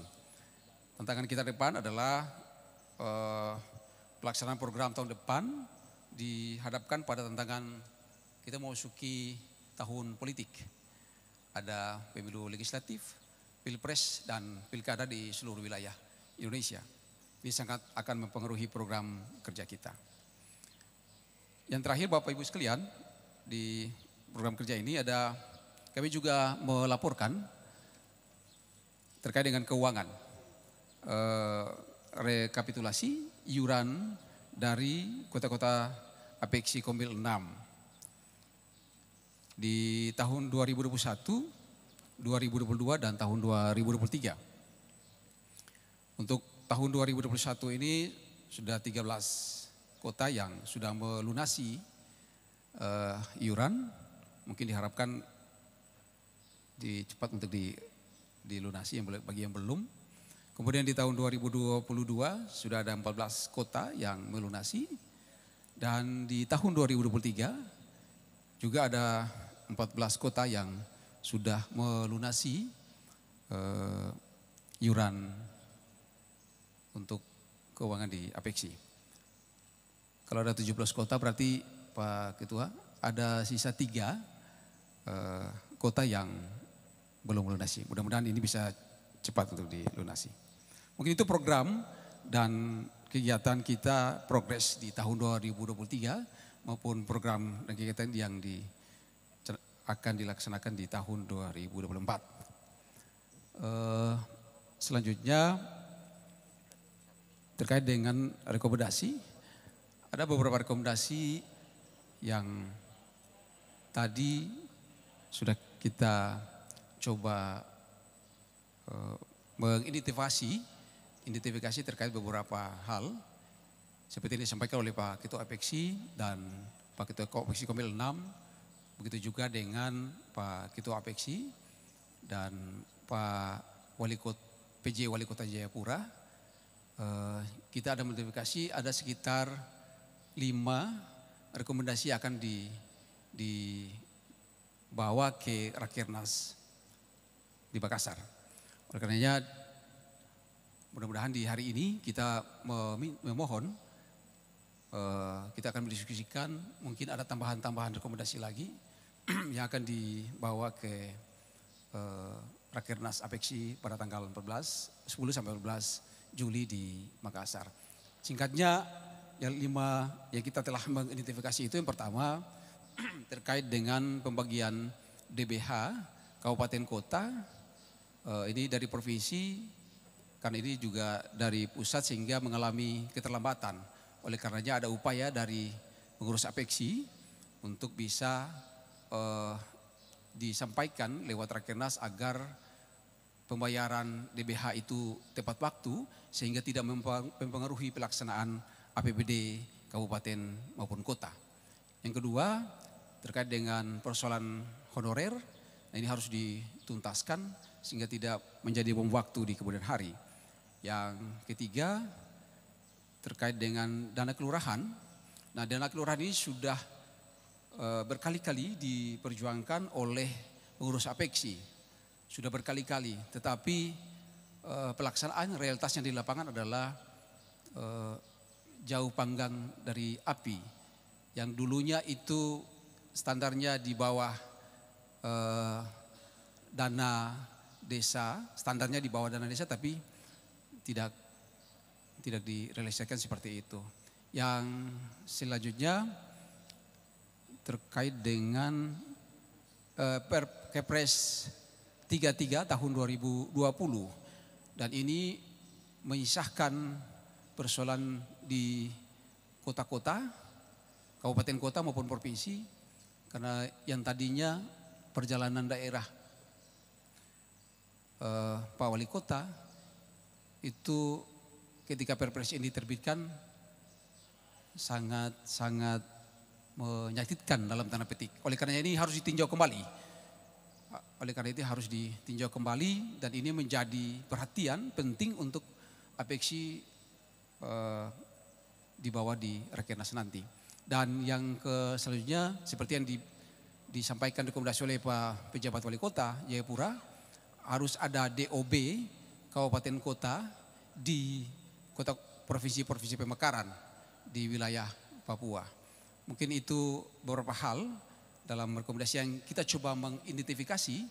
Tantangan kita depan adalah pelaksanaan program tahun depan dihadapkan pada tantangan kita memasuki tahun politik. Ada pemilu legislatif, pilpres, dan pilkada di seluruh wilayah Indonesia. Ini sangat akan mempengaruhi program kerja kita. Yang terakhir Bapak Ibu sekalian, di program kerja ini ada kami juga melaporkan terkait dengan keuangan. Rekapitulasi iuran dari kota-kota APEXI Komil 6 di tahun 2021, 2022, dan tahun 2023. Untuk tahun 2021 ini sudah 13 kota yang sudah melunasi iuran, mungkin diharapkan cepat untuk dilunasi bagi yang belum. Kemudian di tahun 2022 sudah ada 14 kota yang melunasi, dan di tahun 2023 juga ada 14 kota yang sudah melunasi iuran untuk keuangan di APEXI. Kalau ada 17 kota berarti Pak Ketua ada sisa 3 kota yang belum melunasi. Mudah-mudahan ini bisa cepat untuk dilunasi. Mungkin itu program dan kegiatan kita progres di tahun 2023 maupun program dan kegiatan yang akan dilaksanakan di tahun 2024. Selanjutnya terkait dengan rekomendasi, ada beberapa rekomendasi yang tadi sudah kita coba mengidentifikasi terkait beberapa hal seperti yang disampaikan oleh Pak Ketua APEXI dan Pak Ketua APEXI Komil 6, begitu juga dengan Pak Ketua APEXI dan Pak PJ Wali Kota Jayapura. Kita ada mengidentifikasi ada sekitar 5 rekomendasi akan dibawa ke Rakernas di Makassar. Oleh karenanya mudah-mudahan di hari ini kita memohon, kita akan mendiskusikan mungkin ada tambahan-tambahan rekomendasi lagi yang akan dibawa ke Rakernas APEXI pada tanggal 10 sampai 14 Juli di Makassar. Singkatnya yang 5 yang kita telah mengidentifikasi itu, yang pertama terkait dengan pembagian DBH kabupaten kota, ini dari provinsi, karena ini juga dari pusat sehingga mengalami keterlambatan. Oleh karenanya ada upaya dari pengurus APEXI untuk bisa disampaikan lewat Rakernas agar pembayaran DBH itu tepat waktu sehingga tidak mempengaruhi pelaksanaan APBD kabupaten maupun kota. Yang kedua terkait dengan persoalan honorer, nah ini harus dituntaskan sehingga tidak menjadi bom waktu di kemudian hari. Yang ketiga terkait dengan dana kelurahan. Nah, dana kelurahan ini sudah berkali-kali diperjuangkan oleh pengurus APEXI. Sudah berkali-kali, tetapi pelaksanaan realitasnya di lapangan adalah jauh panggang dari api. Yang dulunya itu standarnya di bawah dana desa, standarnya di bawah dana desa, tapi tidak direalisasikan seperti itu. Yang selanjutnya terkait dengan Kepres 33 tahun 2020, dan ini menyisahkan persoalan di kota-kota, kabupaten kota maupun provinsi, karena yang tadinya perjalanan daerah Pak Wali Kota itu ketika Perpres ini diterbitkan sangat menyakitkan dalam tanda petik. Oleh karena ini harus ditinjau kembali. Oleh karena itu harus ditinjau kembali dan ini menjadi perhatian penting untuk APEXI dibawa di Rakernas nanti. Dan yang selanjutnya seperti yang disampaikan rekomendasi oleh Pak Pejabat Wali Kota Jayapura, harus ada DOB kabupaten kota di kota provinsi pemekaran di wilayah Papua. Mungkin itu beberapa hal dalam rekomendasi yang kita coba mengidentifikasi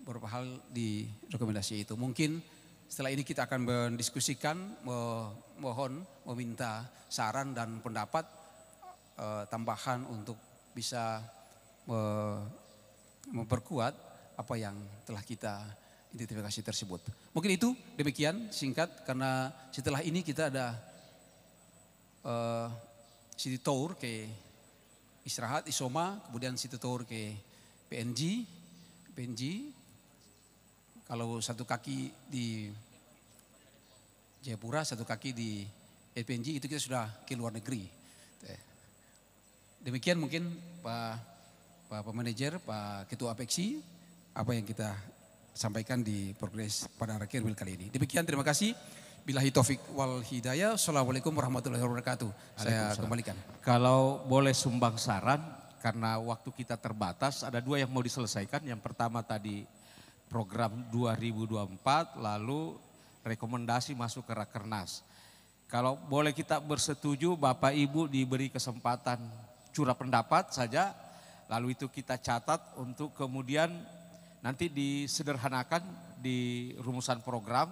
beberapa hal di rekomendasi itu. Mungkin setelah ini kita akan mendiskusikan, meminta saran dan pendapat tambahan untuk bisa memperkuat apa yang telah kita identifikasi tersebut. Mungkin itu demikian singkat, karena setelah ini kita ada city tour ke istirahat Isoma, kemudian city tour ke PNG. Kalau satu kaki di Jayapura, satu kaki di PNG, itu kita sudah ke luar negeri. Demikian mungkin Pak Manajer, Pak Ketua APEXI, apa yang kita sampaikan di progres pada Rakernas kali ini. Demikian, terima kasih. Billahi taufik wal hidayah. Assalamualaikum warahmatullahi wabarakatuh. Saya kembalikan. Kalau boleh sumbang saran, karena waktu kita terbatas, ada 2 yang mau diselesaikan. Yang pertama tadi program 2024, lalu rekomendasi masuk ke Rakernas. Kalau boleh kita bersetuju, Bapak Ibu diberi kesempatan curah pendapat saja, lalu itu kita catat untuk kemudian nanti disederhanakan di rumusan program,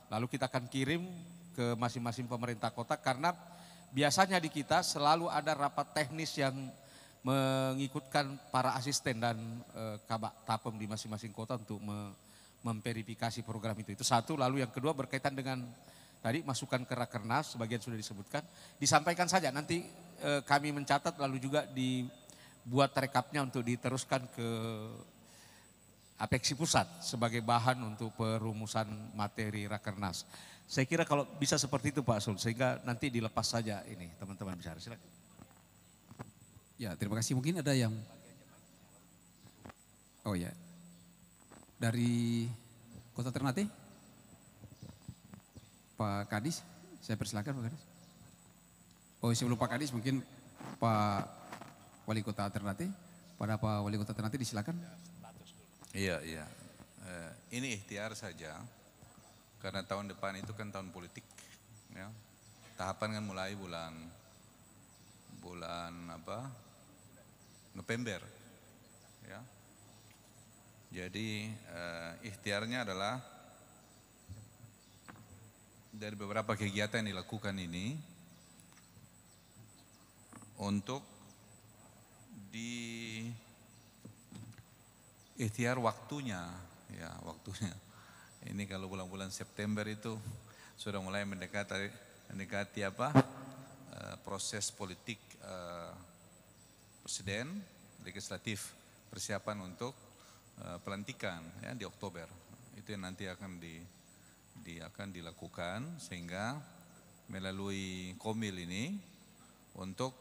lalu kita akan kirim ke masing-masing pemerintah kota karena biasanya di kita selalu ada rapat teknis yang mengikutkan para asisten dan kabak tapem di masing-masing kota untuk memverifikasi program itu. Itu satu, lalu yang kedua berkaitan dengan tadi masukan ke Rakernas, sebagian sudah disebutkan, disampaikan saja nanti kami mencatat lalu juga dibuat rekapnya untuk diteruskan ke Apeksi Pusat sebagai bahan untuk perumusan materi Rakernas. Saya kira kalau bisa seperti itu Pak Sul, sehingga nanti dilepas saja ini teman-teman bicara. Silakan. Ya, terima kasih. Mungkin ada yang, oh ya, dari Kota Ternate, Pak Kadis, saya persilakan Pak Kadis. Oh sebelum Pak Kadis mungkin Pak Wali Kota Ternate, pada Pak Wali Kota Ternate disilakan. Iya. Ini ikhtiar saja, karena tahun depan itu kan tahun politik. Ya. Tahapan kan mulai bulan November. Ya. Jadi ikhtiarnya adalah dari beberapa kegiatan yang dilakukan ini untuk di ikhtiar waktunya, ya waktunya. Ini kalau bulan-bulan September itu sudah mulai mendekati proses politik presiden, legislatif, persiapan untuk pelantikan ya di Oktober. Itu yang nanti akan dilakukan sehingga melalui Komil ini untuk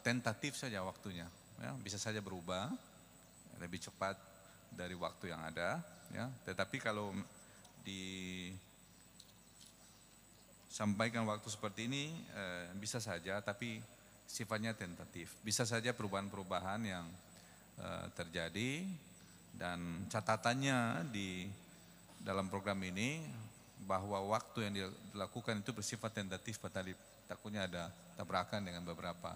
tentatif saja waktunya, ya, bisa saja berubah lebih cepat dari waktu yang ada, ya. Tetapi kalau disampaikan waktu seperti ini bisa saja, tapi sifatnya tentatif. Bisa saja perubahan-perubahan yang terjadi dan catatannya di dalam program ini bahwa waktu yang dilakukan itu bersifat tentatif, takutnya ada tabrakan dengan beberapa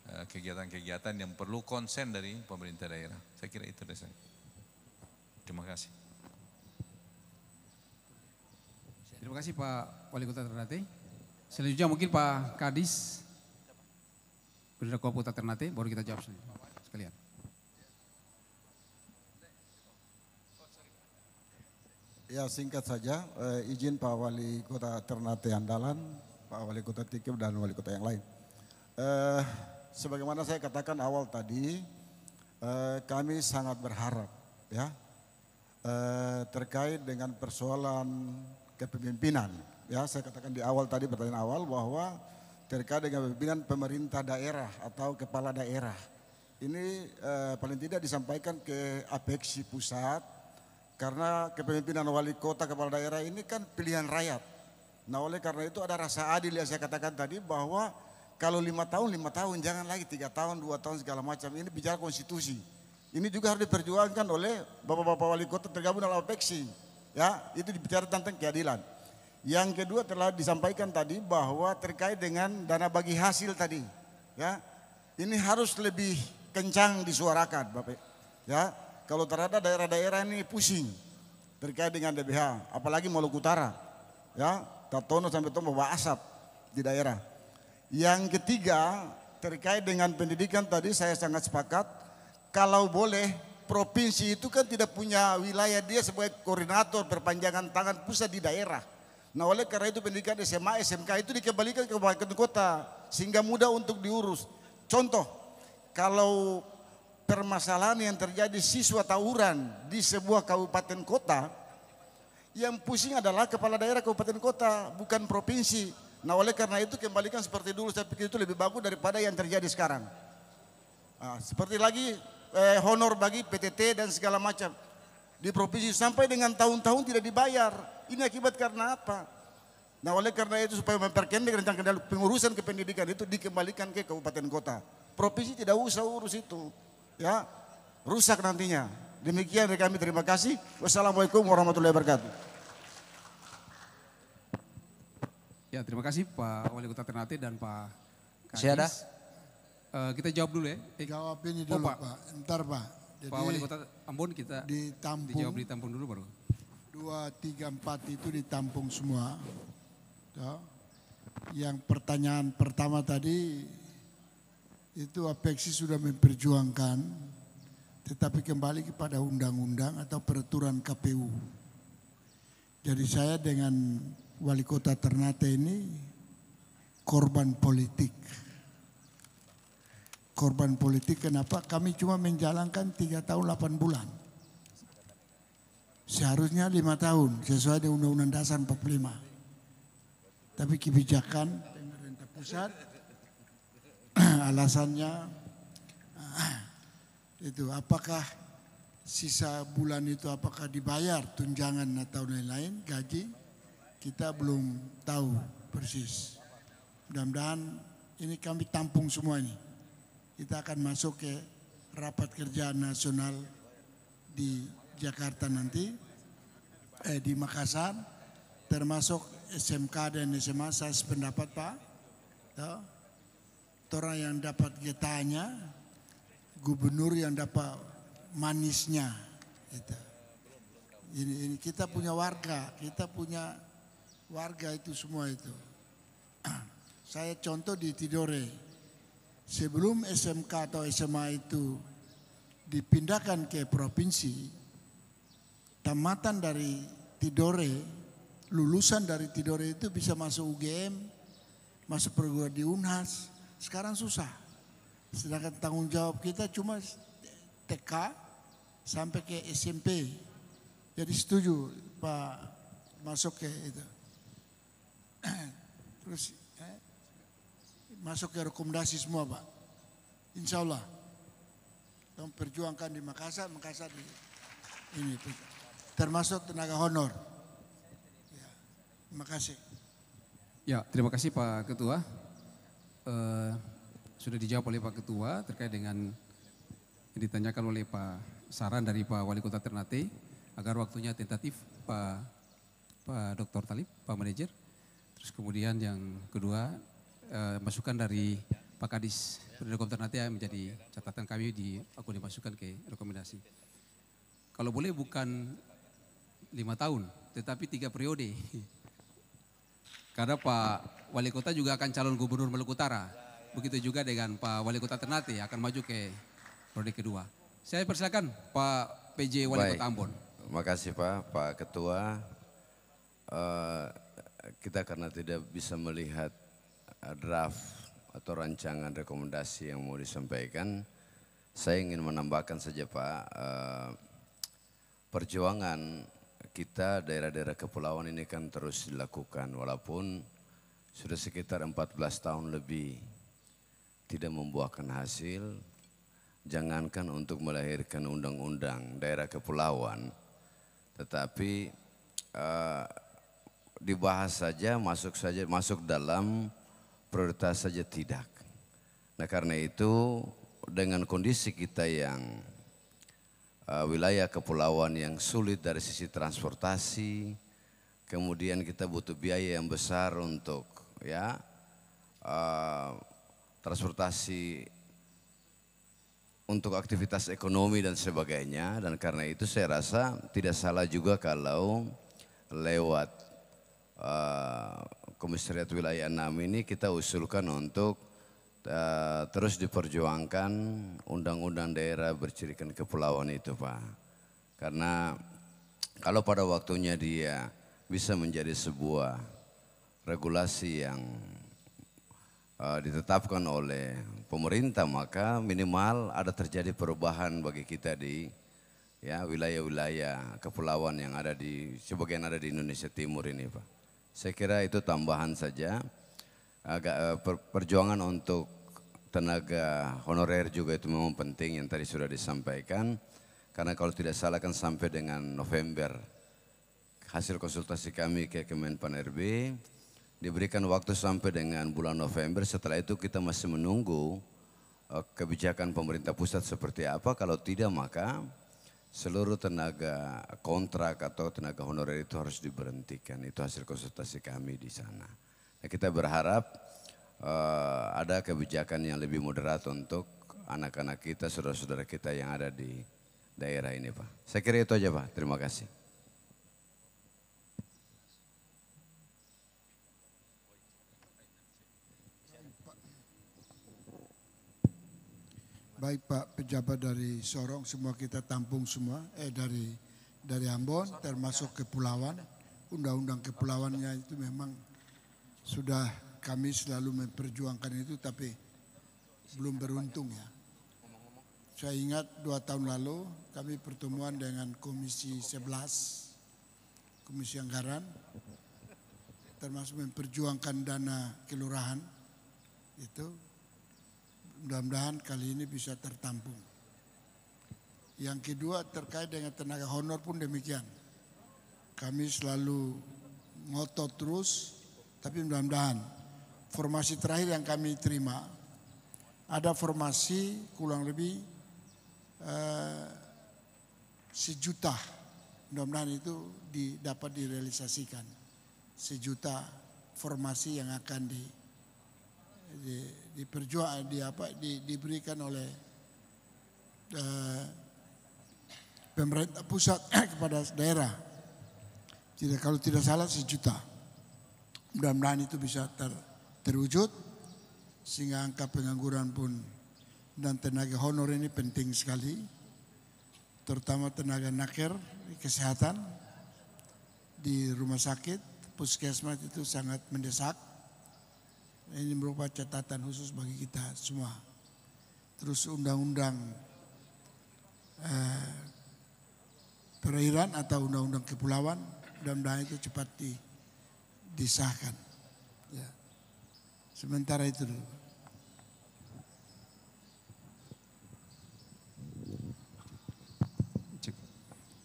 kegiatan-kegiatan yang perlu konsen dari pemerintah daerah. Saya kira itu dari saya. Terima kasih. Terima kasih Pak Wali Kota Ternate. Selanjutnya mungkin Pak Kadis, Bendera Kota Ternate, baru kita jawab sekalian. Ya singkat saja, izin Pak Wali Kota Ternate Andalan, Pak Wali Kota Tikip dan Wali Kota yang lain. Sebagaimana saya katakan awal tadi, kami sangat berharap ya terkait dengan persoalan kepemimpinan. Ya saya katakan di awal tadi pertanyaan awal bahwa terkait dengan pimpinan pemerintah daerah atau kepala daerah. Ini paling tidak disampaikan ke Apeksi Pusat. Karena kepemimpinan wali kota kepala daerah ini kan pilihan rakyat. Nah oleh karena itu ada rasa adil yang saya katakan tadi bahwa kalau 5 tahun jangan lagi 3 tahun, 2 tahun segala macam. Ini bicara konstitusi. Ini juga harus diperjuangkan oleh bapak-bapak wali kota tergabung dalam Apeksi. Ya, itu bicara tentang keadilan. Yang kedua telah disampaikan tadi bahwa terkait dengan dana bagi hasil tadi. Ya, ini harus lebih kencang disuarakan Bapak. Ya. Kalau terhadap daerah-daerah ini pusing terkait dengan DBH, apalagi Maluku Utara, ya, Tatono sampai Tomo bawa asap di daerah. Yang ketiga terkait dengan pendidikan tadi saya sangat sepakat, kalau boleh provinsi itu kan tidak punya wilayah dia sebagai koordinator perpanjangan tangan pusat di daerah. Nah oleh karena itu pendidikan SMA, SMK itu dikembalikan ke kabupaten kota sehingga mudah untuk diurus. Contoh, kalau permasalahan yang terjadi siswa tawuran di sebuah kabupaten kota, yang pusing adalah kepala daerah kabupaten kota, bukan provinsi. Nah oleh karena itu kembalikan seperti dulu, saya pikir itu lebih bagus daripada yang terjadi sekarang. Nah, seperti lagi honor bagi PTT dan segala macam. Di provinsi sampai dengan tahun-tahun tidak dibayar. Ini akibat karena apa? Nah oleh karena itu supaya memperkendek rencana kendali pengurusan kependidikan itu dikembalikan ke kabupaten kota. Provinsi tidak usah urus itu. Ya, rusak nantinya. Demikian dari kami, terima kasih. Wassalamualaikum warahmatullahi wabarakatuh. Ya, terima kasih Pak Wali Kota Ternate dan Pak Kadis. Masih ada? Kita jawab dulu ya. Jawab ini dulu Pak. Pak. Ntar Pak. Pak Wali Kota Ambon kita ditampung, dijawab ditampung dulu baru. 2, 3, 4 itu ditampung semua. Toh. Yang pertanyaan pertama tadi itu Apeksi sudah memperjuangkan, tetapi kembali kepada undang-undang atau peraturan KPU. Jadi saya dengan Wali Kota Ternate ini korban politik. Korban politik kenapa? Kami cuma menjalankan 3 tahun 8 bulan. Seharusnya 5 tahun sesuai dengan Undang-Undang Dasar 45. Tapi kebijakan pemerintah pusat alasannya itu apakah sisa bulan itu apakah dibayar tunjangan atau lain-lain gaji, kita belum tahu persis. Mudah-mudahan ini kami tampung semua ini. Kita akan masuk ke rapat kerja nasional di Jakarta nanti, di Makassar, termasuk SMK dan SMA. Saya sependapat Pak, orang yang dapat getahnya, gubernur yang dapat manisnya. Gitu. Ini kita punya warga, itu semua itu. Saya contoh di Tidore, sebelum SMK atau SMA itu dipindahkan ke provinsi, tamatan dari Tidore, lulusan dari Tidore itu bisa masuk UGM, masuk perguruan di Unhas. Sekarang susah. Sedangkan tanggung jawab kita cuma TK sampai ke SMP. Jadi setuju Pak masuk ke itu. Terus masuk ke rekomendasi semua Pak. Insya Allah. Kita perjuangkan di Makassar di ini termasuk tenaga honor. Ya, terima kasih. Ya, terima kasih Pak Ketua. Sudah dijawab oleh Pak Ketua terkait dengan yang ditanyakan oleh Pak saran dari Pak Wali Kota Ternate agar waktunya tentatif Pak Dr. Talib, Pak Manajer. Terus kemudian yang kedua masukan dari Pak Kadis Pendidikan Ternate menjadi catatan kami aku dimasukkan ke rekomendasi. Kalau boleh bukan 5 tahun tetapi 3 periode. Karena Pak Wali Kota juga akan calon Gubernur Maluku Utara. Begitu juga dengan Pak Wali Kota Ternate akan maju ke periode kedua. Saya persilakan Pak PJ Wali Kota Ambon. Terima kasih Pak Ketua. Kita karena tidak bisa melihat draft atau rancangan rekomendasi yang mau disampaikan, saya ingin menambahkan saja Pak, perjuangan kita daerah-daerah kepulauan ini kan terus dilakukan walaupun sudah sekitar 14 tahun lebih tidak membuahkan hasil, jangankan untuk melahirkan undang-undang daerah kepulauan, tetapi dibahas saja, masuk dalam prioritas saja tidak. Nah karena itu dengan kondisi kita yang wilayah kepulauan yang sulit dari sisi transportasi, kemudian kita butuh biaya yang besar untuk transportasi untuk aktivitas ekonomi dan sebagainya, dan karena itu saya rasa tidak salah juga kalau lewat Komisariat Wilayah 6 ini kita usulkan untuk terus diperjuangkan undang-undang daerah bercirikan kepulauan itu Pak. Karena kalau pada waktunya dia bisa menjadi sebuah regulasi yang ditetapkan oleh pemerintah, maka minimal ada terjadi perubahan bagi kita di wilayah-wilayah kepulauan yang ada sebagian ada di Indonesia Timur ini Pak. Saya kira itu tambahan saja. Perjuangan untuk tenaga honorer juga itu memang penting yang tadi sudah disampaikan, karena kalau tidak salah kan sampai dengan November hasil konsultasi kami ke Kemenpan RB diberikan waktu sampai dengan bulan November. Setelah itu kita masih menunggu kebijakan pemerintah pusat seperti apa. Kalau tidak maka seluruh tenaga kontrak atau tenaga honorer itu harus diberhentikan. Itu hasil konsultasi kami di sana. Nah, kita berharap ada kebijakan yang lebih moderat untuk anak-anak kita, saudara-saudara kita yang ada di daerah ini Pak. Saya kira itu aja Pak, terima kasih. Baik Pak pejabat dari Sorong, semua kita tampung semua, dari Ambon termasuk kepulauan. Undang-undang kepulauannya itu memang sudah kami selalu memperjuangkan itu, tapi belum beruntung ya. Saya ingat 2 tahun lalu kami pertemuan dengan Komisi 11, Komisi Anggaran, termasuk memperjuangkan dana kelurahan itu. Mudah-mudahan kali ini bisa tertampung. Yang kedua terkait dengan tenaga honor pun demikian. Kami selalu ngotot terus, tapi mudah-mudahan formasi terakhir yang kami terima, ada formasi kurang lebih 1 juta. Mudah-mudahan itu dapat direalisasikan. 1 juta formasi yang akan diberikan oleh pemerintah pusat kepada daerah. Kalau tidak salah 1 juta. Mudah-mudahan itu bisa terwujud sehingga angka pengangguran pun dan tenaga honor ini penting sekali, terutama tenaga naker kesehatan di rumah sakit, puskesmas itu sangat mendesak. Ini merupakan catatan khusus bagi kita semua. Terus undang-undang perairan atau undang-undang kepulauan, mudah-mudahan itu cepat disahkan. Ya. Sementara itu dulu.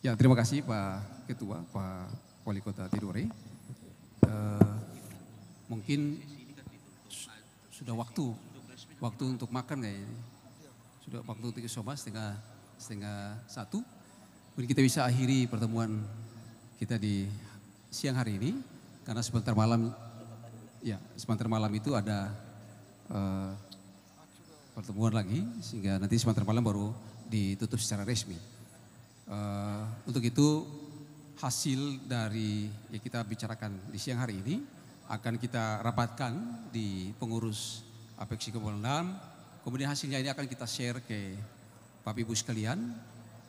Ya, terima kasih Pak Ketua, Pak Wali Kota Tidore. Mungkin sudah waktu untuk makan kayaknya. Sudah waktu untuk isoma setengah 1. Mungkin kita bisa akhiri pertemuan kita di siang hari ini karena sebentar malam itu ada pertemuan lagi sehingga nanti sebentar malam baru ditutup secara resmi. Untuk itu hasil dari yang kita bicarakan di siang hari ini akan kita rapatkan di pengurus Apexi Komel 6. Kemudian hasilnya ini akan kita share ke Bapak Ibu sekalian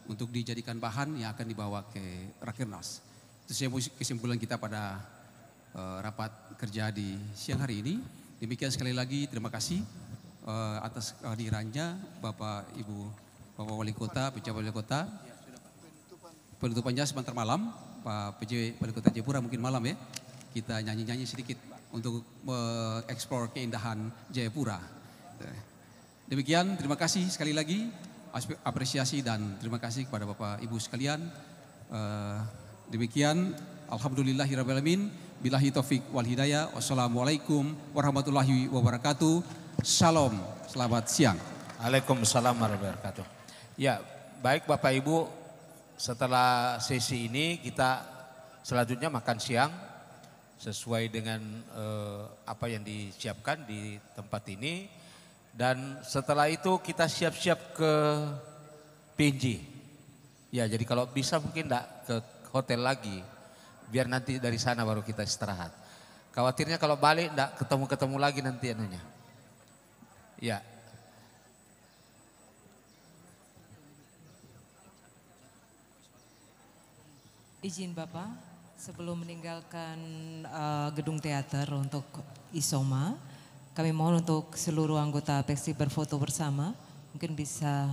untuk dijadikan bahan yang akan dibawa ke Rakernas. Itu kesimpulan kita pada rapat kerja di siang hari ini. Demikian sekali lagi terima kasih atas kehadirannya Bapak Ibu Bapak Wali Kota, Pejabat Wali Kota. Penutupannya sebentar malam, Pak PJ Wali Kota Jayapura mungkin malam ya. Kita nyanyi-nyanyi sedikit untuk mengeksplor keindahan Jayapura. Demikian, terima kasih sekali lagi, apresiasi dan terima kasih kepada Bapak Ibu sekalian. Demikian, alhamdulillahirrahmanirrahim, billahi taufik wal hidayah, wassalamualaikum warahmatullahi wabarakatuh. Salam, selamat siang. Waalaikumsalam warahmatullahi wabarakatuh. Ya, baik Bapak Ibu, setelah sesi ini kita selanjutnya makan siang sesuai dengan apa yang disiapkan di tempat ini, dan setelah itu kita siap-siap ke PNJ. Ya, jadi kalau bisa mungkin enggak ke hotel lagi, biar nanti dari sana baru kita istirahat. Khawatirnya kalau balik enggak ketemu lagi nanti anunya. Ya. Izin Bapak, sebelum meninggalkan gedung teater untuk Isoma, kami mohon untuk seluruh anggota Apexi berfoto bersama. Mungkin bisa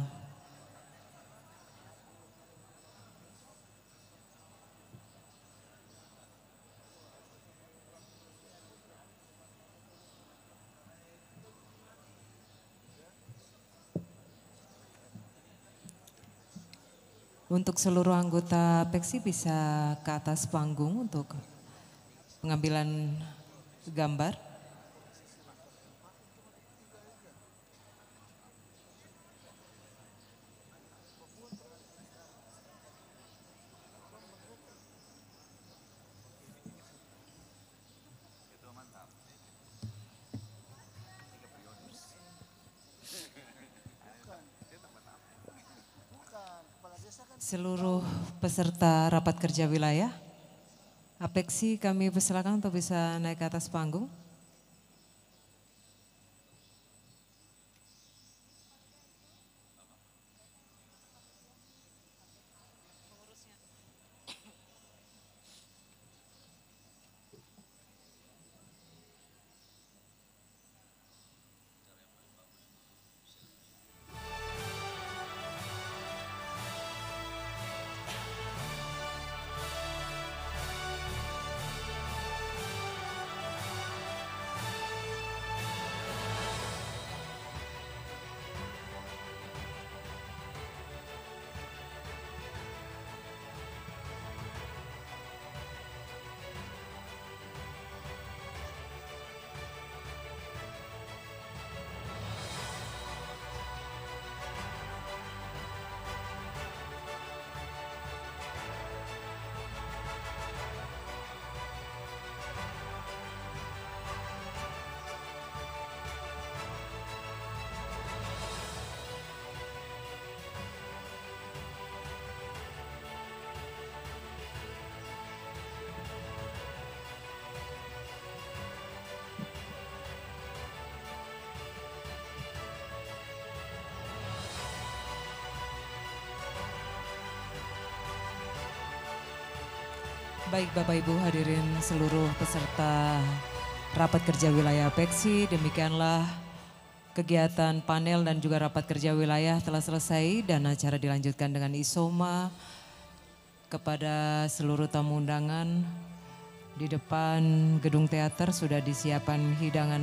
untuk seluruh anggota Apexi bisa ke atas panggung untuk pengambilan gambar. Kepala desa seluruh peserta rapat kerja wilayah, Apeksi kami persilakan untuk bisa naik ke atas panggung. Baik Bapak Ibu hadirin seluruh peserta rapat kerja wilayah Apeksi, demikianlah kegiatan panel dan juga rapat kerja wilayah telah selesai dan acara dilanjutkan dengan isoma. Kepada seluruh tamu undangan di depan gedung teater sudah disiapkan hidangan